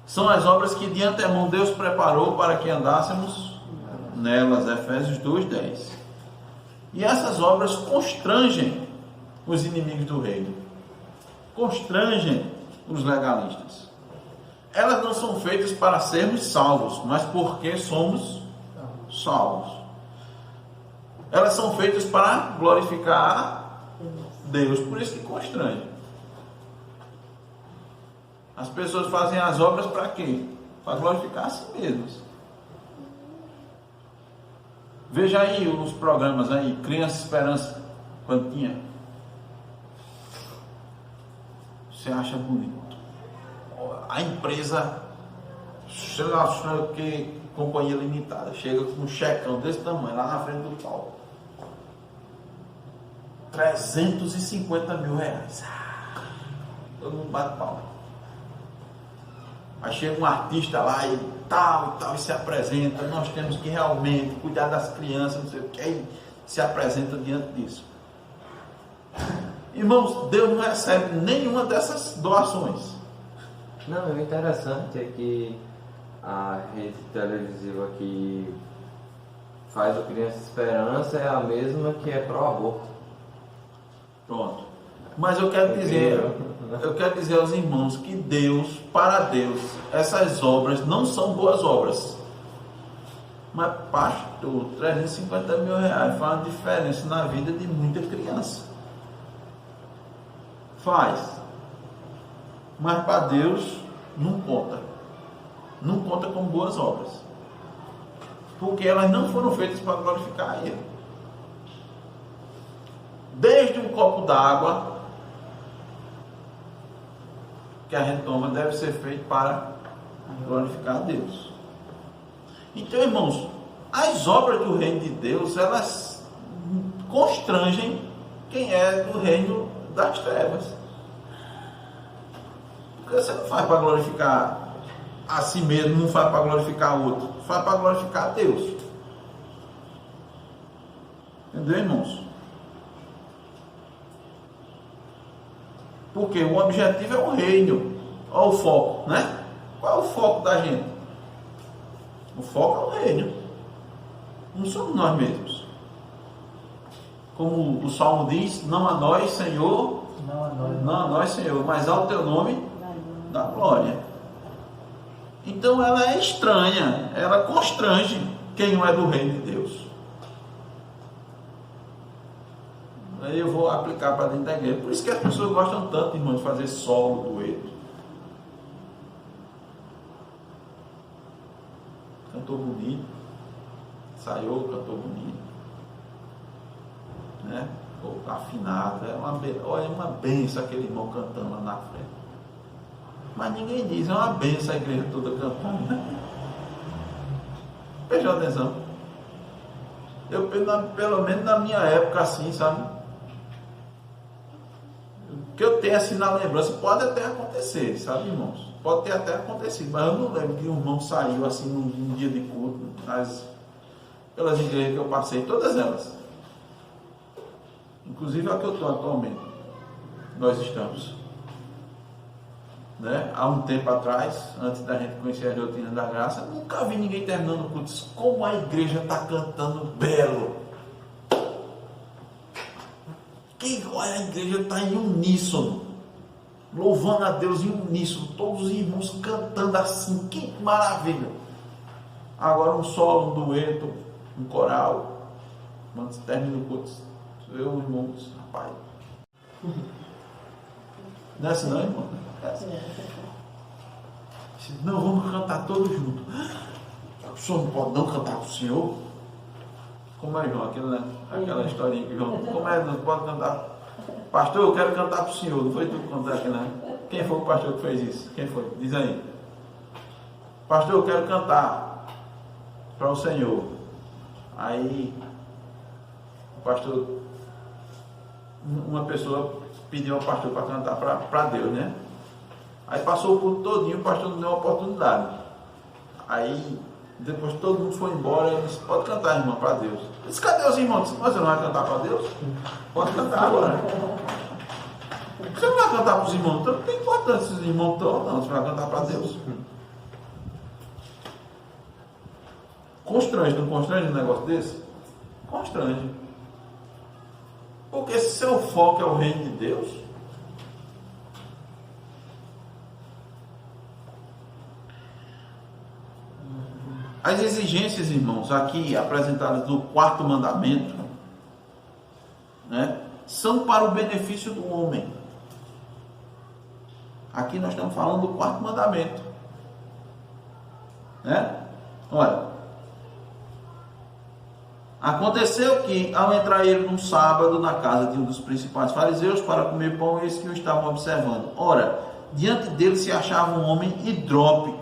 São as obras que de antemão Deus preparou para que andássemos nelas. Efésios 2:10. E essas obras constrangem os inimigos do reino. Constrangem os legalistas. Elas não são feitas para sermos salvos, mas porque somos salvos. Elas são feitas para glorificar a Deus, por isso que constrange. As pessoas fazem as obras para quê? Para glorificar a si mesmas. Veja aí os programas aí, Criança Esperança, quando tinha. Você acha bonito. A empresa, sei lá, que companhia limitada, chega com um checão desse tamanho, lá na frente do palco. 350 mil reais. Todo mundo bate palma. Aí chega um artista lá e tal, e se apresenta. Nós temos que realmente cuidar das crianças, não sei o que, aí se apresenta diante disso. Irmãos, Deus não recebe nenhuma dessas doações. Não, o interessante é que a rede televisiva que faz o Criança Esperança é a mesma que é pró-aborto. Pronto. Mas eu quero dizer aos irmãos que Deus, para Deus, essas obras não são boas obras. Mas, pastor, 350 mil reais faz uma diferença na vida de muita criança. Faz. Mas para Deus não conta. Não conta como boas obras. Porque elas não foram feitas para glorificar Ele. Desde um copo d'água que a gente toma deve ser feito para glorificar a Deus. Então, irmãos, as obras do reino de Deus, elas constrangem quem é do reino das trevas. Porque você não faz para glorificar a si mesmo, não faz para glorificar o outro, faz para glorificar a Deus. Entendeu, irmãos? Porque o objetivo é o reino. Olha o foco, né? Qual é o foco da gente? O foco é o reino. Não somos nós mesmos. Como o Salmo diz, não a nós, Senhor, não a nós, Senhor, mas ao teu nome da glória. Então ela é estranha, ela constrange quem não é do reino de Deus. Aí eu vou aplicar para dentro da igreja. Por isso que as pessoas gostam tanto, irmãos, de fazer solo, dueto. Cantou bonito, ensaiou, cantou bonito, né? Afinado, olha, é uma benção aquele irmão cantando lá na frente. Mas ninguém diz, é uma benção a igreja toda cantando. Preste atenção. Eu, pelo menos na minha época, assim, sabe? O que eu tenho assim na lembrança, pode até acontecer, sabe, irmãos? Pode ter até acontecido, mas eu não lembro que um irmão saiu assim num dia de culto, pelas igrejas que eu passei, todas elas. Inclusive a que eu estou atualmente. Nós estamos. Né? Há um tempo atrás, antes da gente conhecer a doutrina da graça, nunca vi ninguém terminando o culto. Como a igreja está cantando belo. Olha, a igreja está em uníssono. Louvando a Deus em uníssono. Todos os irmãos cantando assim. Que maravilha. Agora um solo, um dueto, um coral. Quando termina o culto, eu, irmãos, rapaz. Não é assim não, irmão? É assim. Não, vamos cantar todos juntos. O senhor não pode não cantar com o senhor? Como é, João? Aquela historinha que João. Como é? Não pode cantar? Pastor, eu quero cantar para o senhor. Não foi tu que cantar aqui, né? Quem foi o pastor que fez isso? Quem foi? Diz aí. Pastor, eu quero cantar para o Senhor. Aí, o pastor, uma pessoa pediu ao pastor para cantar para Deus, né? Aí passou o culto todinho, o pastor não deu uma oportunidade. Aí, depois todo mundo foi embora, ele disse, pode cantar, irmão, para Deus. Eu disse, cadê os irmãos? Disse, mas você não vai cantar para Deus? Pode cantar agora. Você não vai cantar para os irmãos? Então não tem importância se os irmãos estão, não, você vai cantar para Deus. Constrange, não constrange um negócio desse? Constrange. Porque se seu foco é o reino de Deus, as exigências, irmãos, aqui apresentadas no quarto mandamento, né, são para o benefício do homem. Aqui nós estamos falando do quarto mandamento, né? Olha, aconteceu que, ao entrar ele num sábado na casa de um dos principais fariseus para comer pão, eles que o estavam observando. Ora, diante dele se achava um homem hidrópico.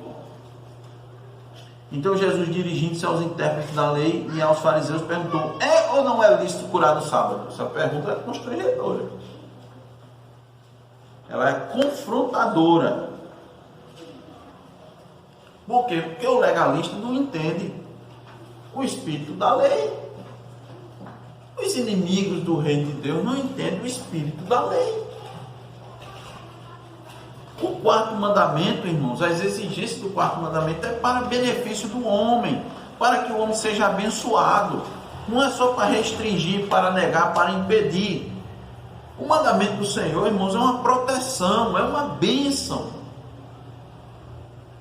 Então Jesus, dirigindo-se aos intérpretes da lei e aos fariseus, perguntou: é ou não é lícito curar no sábado? Essa pergunta é constrangedora. Ela é confrontadora. Por quê? Porque o legalista não entende o espírito da lei. Os inimigos do reino de Deus não entendem o espírito da lei. O quarto mandamento, irmãos, as exigências do quarto mandamento é para benefício do homem, para que o homem seja abençoado. Não é só para restringir, para negar, para impedir. O mandamento do Senhor, irmãos, é uma proteção, é uma bênção.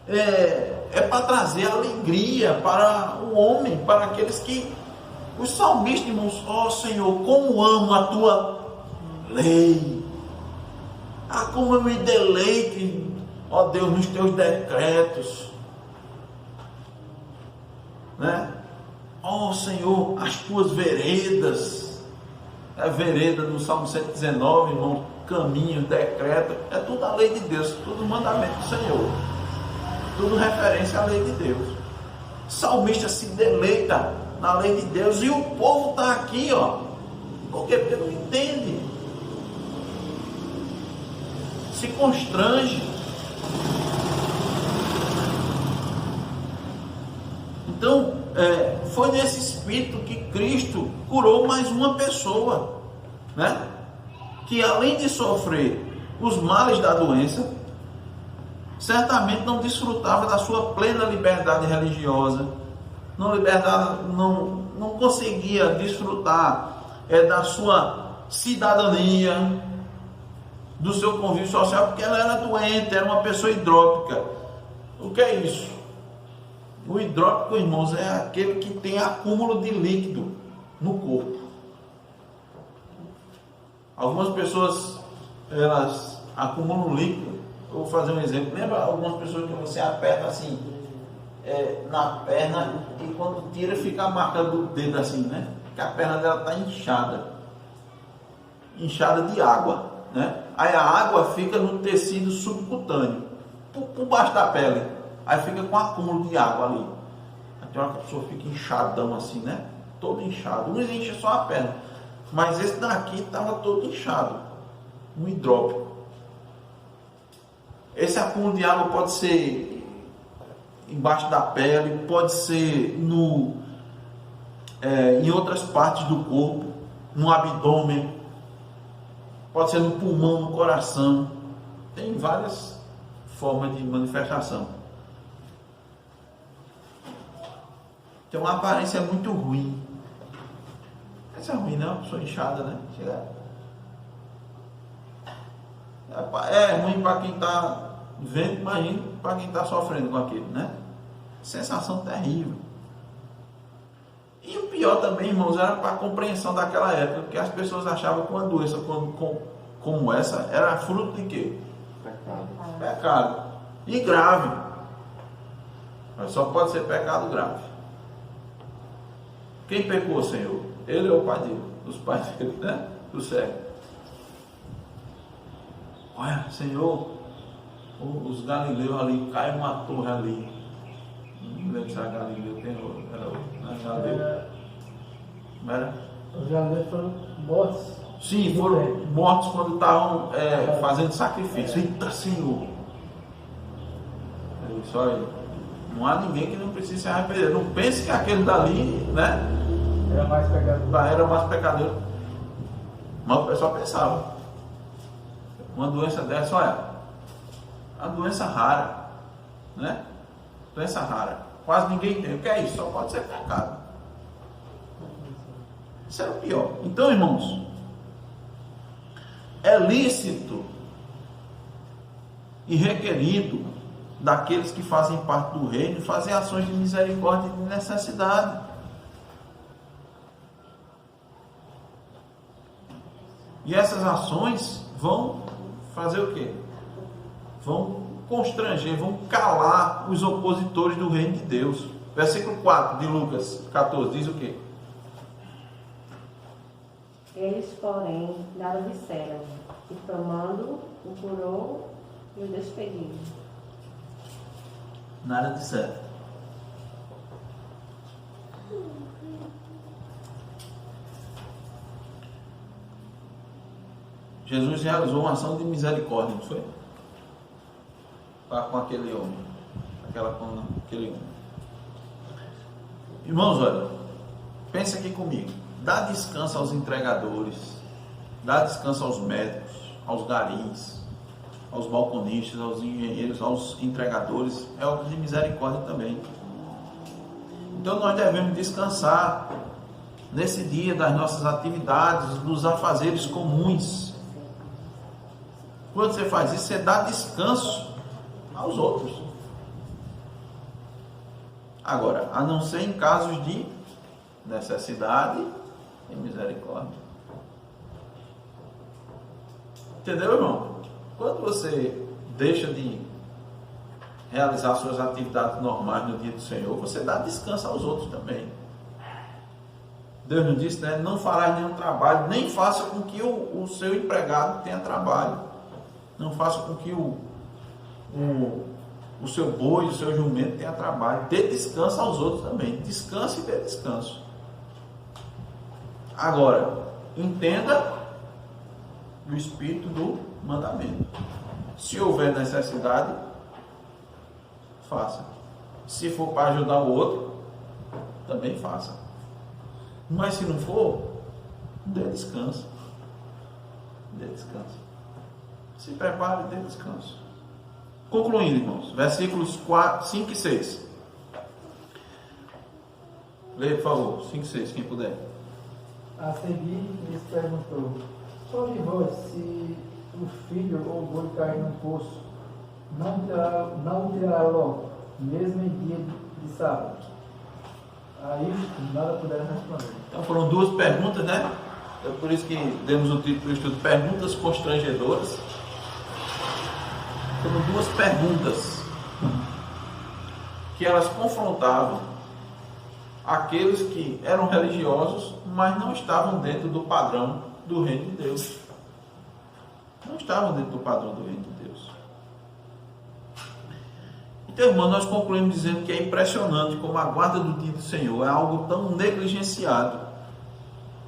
É para trazer alegria para o homem, para aqueles que... Os salmistas, irmãos, ó Senhor, como amo a tua lei. Ah, como eu me deleito, ó Deus, nos teus decretos, né? Ó Senhor, as tuas veredas, a vereda no Salmo 119, irmão, caminhos, decretos, é tudo a lei de Deus, tudo mandamento do Senhor, tudo referência à lei de Deus. O salmista se deleita na lei de Deus e o povo está aqui, ó, por quê? Porque não entende. Se constrange. Então, foi nesse espírito que Cristo curou mais uma pessoa, né? Que além de sofrer os males da doença, certamente não desfrutava da sua plena liberdade religiosa, não conseguia desfrutar da sua cidadania, do seu convívio social, porque ela era doente, era uma pessoa hidrópica. O que é isso? O hidrópico, irmãos, é aquele que tem acúmulo de líquido no corpo. Algumas pessoas, elas acumulam líquido. Eu vou fazer um exemplo. Lembra algumas pessoas que você aperta assim, na perna, e quando tira fica a marca do dedo assim, né? Que a perna dela está inchada de água, né? Aí a água fica no tecido subcutâneo, por baixo da pele. Aí fica com acúmulo de água ali. Até uma pessoa fica inchadão assim, né? Todo inchado. Não enche só a perna, mas esse daqui estava todo inchado. Um hidrópico. Esse acúmulo de água pode ser embaixo da pele, pode ser em outras partes do corpo, no abdômen, pode ser no pulmão, no coração. Tem várias formas de manifestação. Tem uma aparência muito ruim. Essa é ruim, não? Uma pessoa inchada, né? É ruim para quem está vendo, imagina para quem está sofrendo com aquilo, né? Sensação terrível. E o pior também, irmãos, era para a compreensão daquela época, porque as pessoas achavam que uma doença como essa era fruto de quê? Pecado. E grave. Mas só pode ser pecado grave. Quem pecou, Senhor? Ele ou o pai dele? Os pais dele, né? Do cego. Olha, Senhor, os galileus ali, caiu uma torre ali. Não lembro se era Galileu, era Galileu. Não era? Os galileus foram mortos. Sim, foram mortos quando estavam fazendo sacrifício. Eita, Senhor! É isso aí. Não há ninguém que não precise se arrepender. Não pense que aquele dali, né? Era mais pecador. Era mais pecador. Mas o pessoal pensava. Uma doença dessa, olha, a doença rara, né? Doença rara. Quase ninguém tem. O que é isso? Só pode ser pecado. Isso era o pior. Então, irmãos, é lícito e requerido daqueles que fazem parte do reino fazer ações de misericórdia e de necessidade. E essas ações vão fazer o quê? Vão constranger, vão calar os opositores do reino de Deus. Versículo 4 de Lucas 14 diz o quê? Eles, porém, nada disseram, e tomando, o curou e o despediu. Nada disseram. Jesus realizou uma ação de misericórdia, não foi? Com aquele homem. Aquele homem. Irmãos, olha, pensa aqui comigo. Dá descanso aos entregadores, dá descanso aos médicos, aos garis, aos balconistas, aos engenheiros, aos entregadores. É obra de misericórdia também. Então nós devemos descansar nesse dia das nossas atividades, dos afazeres comuns. Quando você faz isso, você dá descanso aos outros. Agora, a não ser em casos de necessidade e misericórdia. Entendeu, irmão? Quando você deixa de realizar suas atividades normais no dia do Senhor, você dá descanso aos outros também. Deus nos disse, né? Não farás nenhum trabalho, nem faça com que o seu empregado tenha trabalho. Não faça com que o seu boi, o seu jumento tenha trabalho. Dê descanso aos outros também. Descanse e dê descanso. Agora, entenda o espírito do mandamento. Se houver necessidade, faça. Se for para ajudar o outro, também faça. Mas se não for, dê descanso. Dê descanso. Se prepare e dê descanso. Concluindo, irmãos, versículos 5 e 6. Leia, por favor, 5 e 6, quem puder. A seguir, lhes perguntou: qual de vós, se o filho ou o boi cair num poço, não o tirará logo, mesmo em dia de sábado? Aí nada puderam responder. Então foram duas perguntas, né? É por isso que demos o título do estudo, Perguntas Constrangedoras. Foram duas perguntas que elas confrontavam aqueles que eram religiosos, mas não estavam dentro do padrão do reino de Deus. Não estavam dentro do padrão do reino de Deus. Então, irmão, nós concluímos dizendo que é impressionante como a guarda do dia do Senhor é algo tão negligenciado,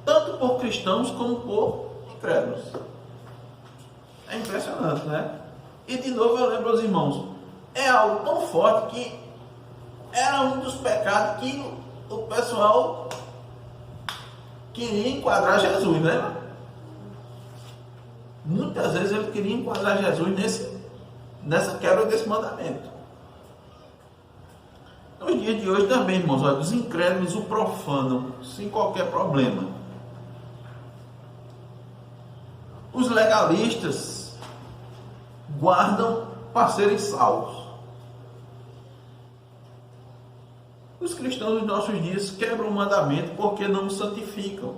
tanto por cristãos como por incrédulos. É impressionante, né? E de novo eu lembro aos irmãos, é algo tão forte que era um dos pecados que o pessoal queria enquadrar Jesus, né? Muitas vezes ele queria enquadrar Jesus nessa quebra desse mandamento. Nos dias de hoje também, irmãos, olha, os incrédulos o profanam sem qualquer problema. Os legalistas guardam para serem salvos. Os cristãos dos nossos dias quebram o mandamento porque não o santificam.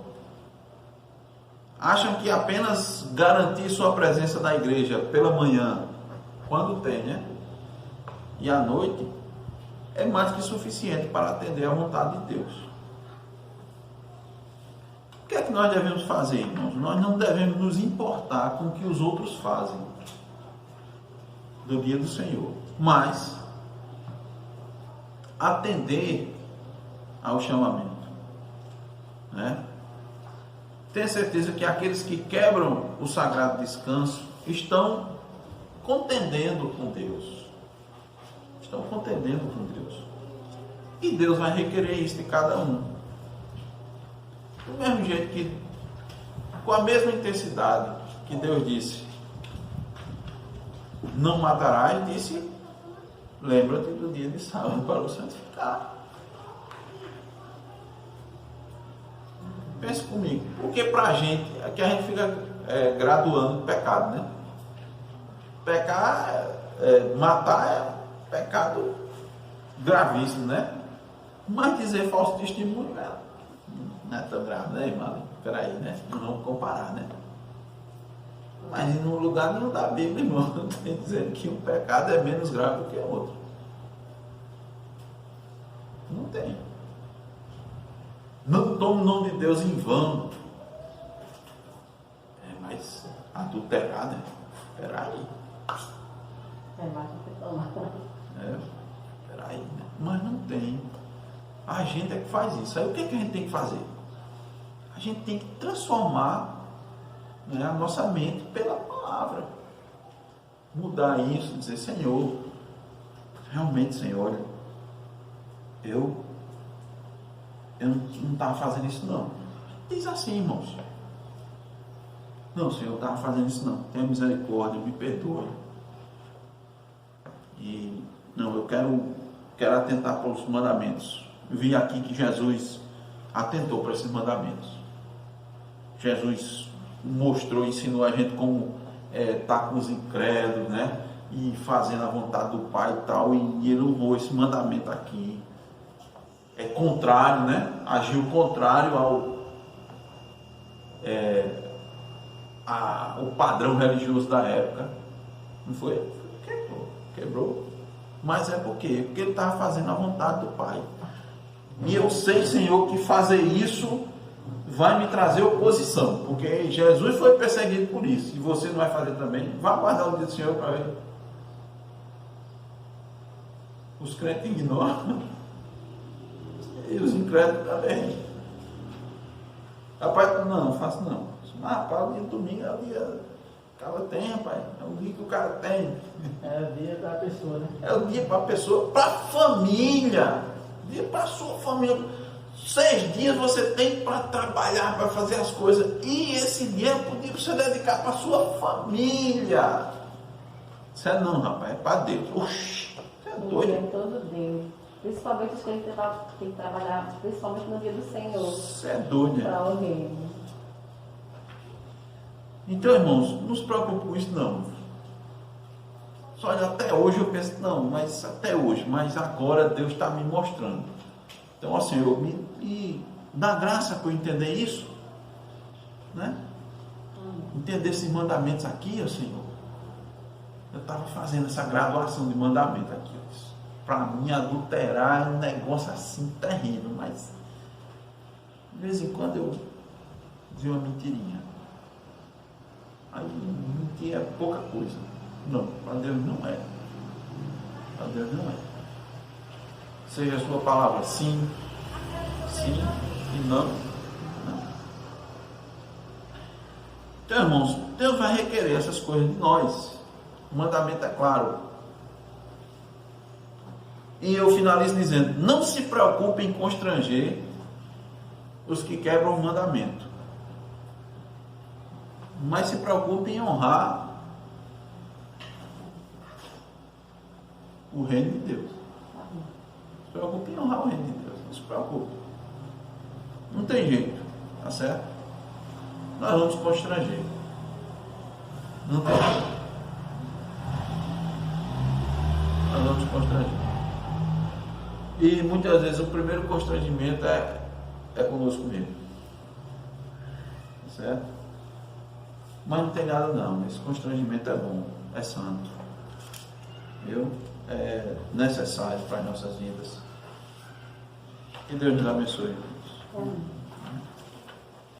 Acham que apenas garantir sua presença na igreja pela manhã, quando tem, né? E à noite, é mais que suficiente para atender à vontade de Deus. O que é que nós devemos fazer, irmãos? Nós não devemos nos importar com o que os outros fazem do dia do Senhor, mas atender ao chamamento, né? Tenha certeza que aqueles que quebram o sagrado descanso estão contendendo com Deus. Estão contendendo com Deus. E Deus vai requerer isso de cada um. Do mesmo jeito que, com a mesma intensidade que Deus disse, não matarás, disse, lembra-te do dia de sábado para o santificar. Pense comigo, porque pra gente, aqui a gente fica graduando o pecado, né? Pecar, matar é pecado gravíssimo, né? Mas dizer falso testemunho não é tão grave, né, irmão? Peraí, né? Não vamos comparar, né? Mas em um lugar nenhum da Bíblia, irmão, não tem dizendo que um pecado é menos grave do que o outro. Não tem. Não tome o nome de Deus em vão. Mas adulterada, peraí. Mais do que tomar. Peraí, né? Mas não tem. A gente é que faz isso. Aí o que é que a gente tem que fazer? A gente tem que transformar, né, a nossa mente pela palavra. Mudar isso, dizer, Senhor, realmente, Senhor, eu não estava fazendo isso não. Diz assim, irmãos. Não, Senhor, eu não estava fazendo isso não. Tenha misericórdia, me perdoe. E não, eu quero atentar para os mandamentos. Eu vi aqui que Jesus atentou para esses mandamentos. Jesus mostrou, ensinou a gente como estar com os incrédulos, né? E fazendo a vontade do Pai e tal. E ele usou esse mandamento aqui. É contrário, né? Agiu contrário ao padrão religioso da época. Não foi? Quebrou. Mas é por quê? Porque ele estava fazendo a vontade do Pai. E eu sei, Senhor, que fazer isso vai me trazer oposição. Porque Jesus foi perseguido por isso. E você não vai fazer também. Vá aguardar o dia do Senhor para ver. Os crentes ignoram. E os incrédulos também. Rapaz, não faço não. Rapaz, o dia do domingo é o dia que o cara tem, rapaz. É o dia que o cara tem. É o dia para a pessoa, né? É o dia para a pessoa, para a família. Dia para a sua família. 6 dias você tem para trabalhar, para fazer as coisas. E esse dia é o dia para você dedicar para a sua família. Isso é não, rapaz. É para Deus. Oxi, você é doido. É todo Deus. Principalmente os que a gente tem que trabalhar, principalmente no dia do Senhor. Você é doido, né? Para o reino. Então, irmãos, não se preocupe com isso não. Só até hoje eu penso, não, mas até hoje, mas agora Deus está me mostrando. Então, ó Senhor, me dá graça para eu entender isso, né? Entender esses mandamentos aqui, ó Senhor. Eu estava fazendo essa graduação de mandamento aqui, ó. Para mim, adulterar é um negócio assim terrível, mas de vez em quando eu dizia uma mentirinha. Aí mentir é pouca coisa. Não, para Deus não é. Para Deus não é. Seja a sua palavra sim, sim e não, não. Então, irmãos, Deus vai requerer essas coisas de nós. O mandamento é claro. E eu finalizo dizendo, não se preocupe em constranger os que quebram o mandamento. Mas se preocupe em honrar o reino de Deus. Se preocupe em honrar o reino de Deus. Não se preocupe. Não tem jeito. Tá certo? Nós vamos constranger. Não tem jeito. Nós vamos constranger. E muitas vezes o primeiro constrangimento é conosco mesmo. Tá certo? Mas não tem nada não. Esse constrangimento é bom. É santo. Viu? É necessário para as nossas vidas. Que Deus nos abençoe. Amém.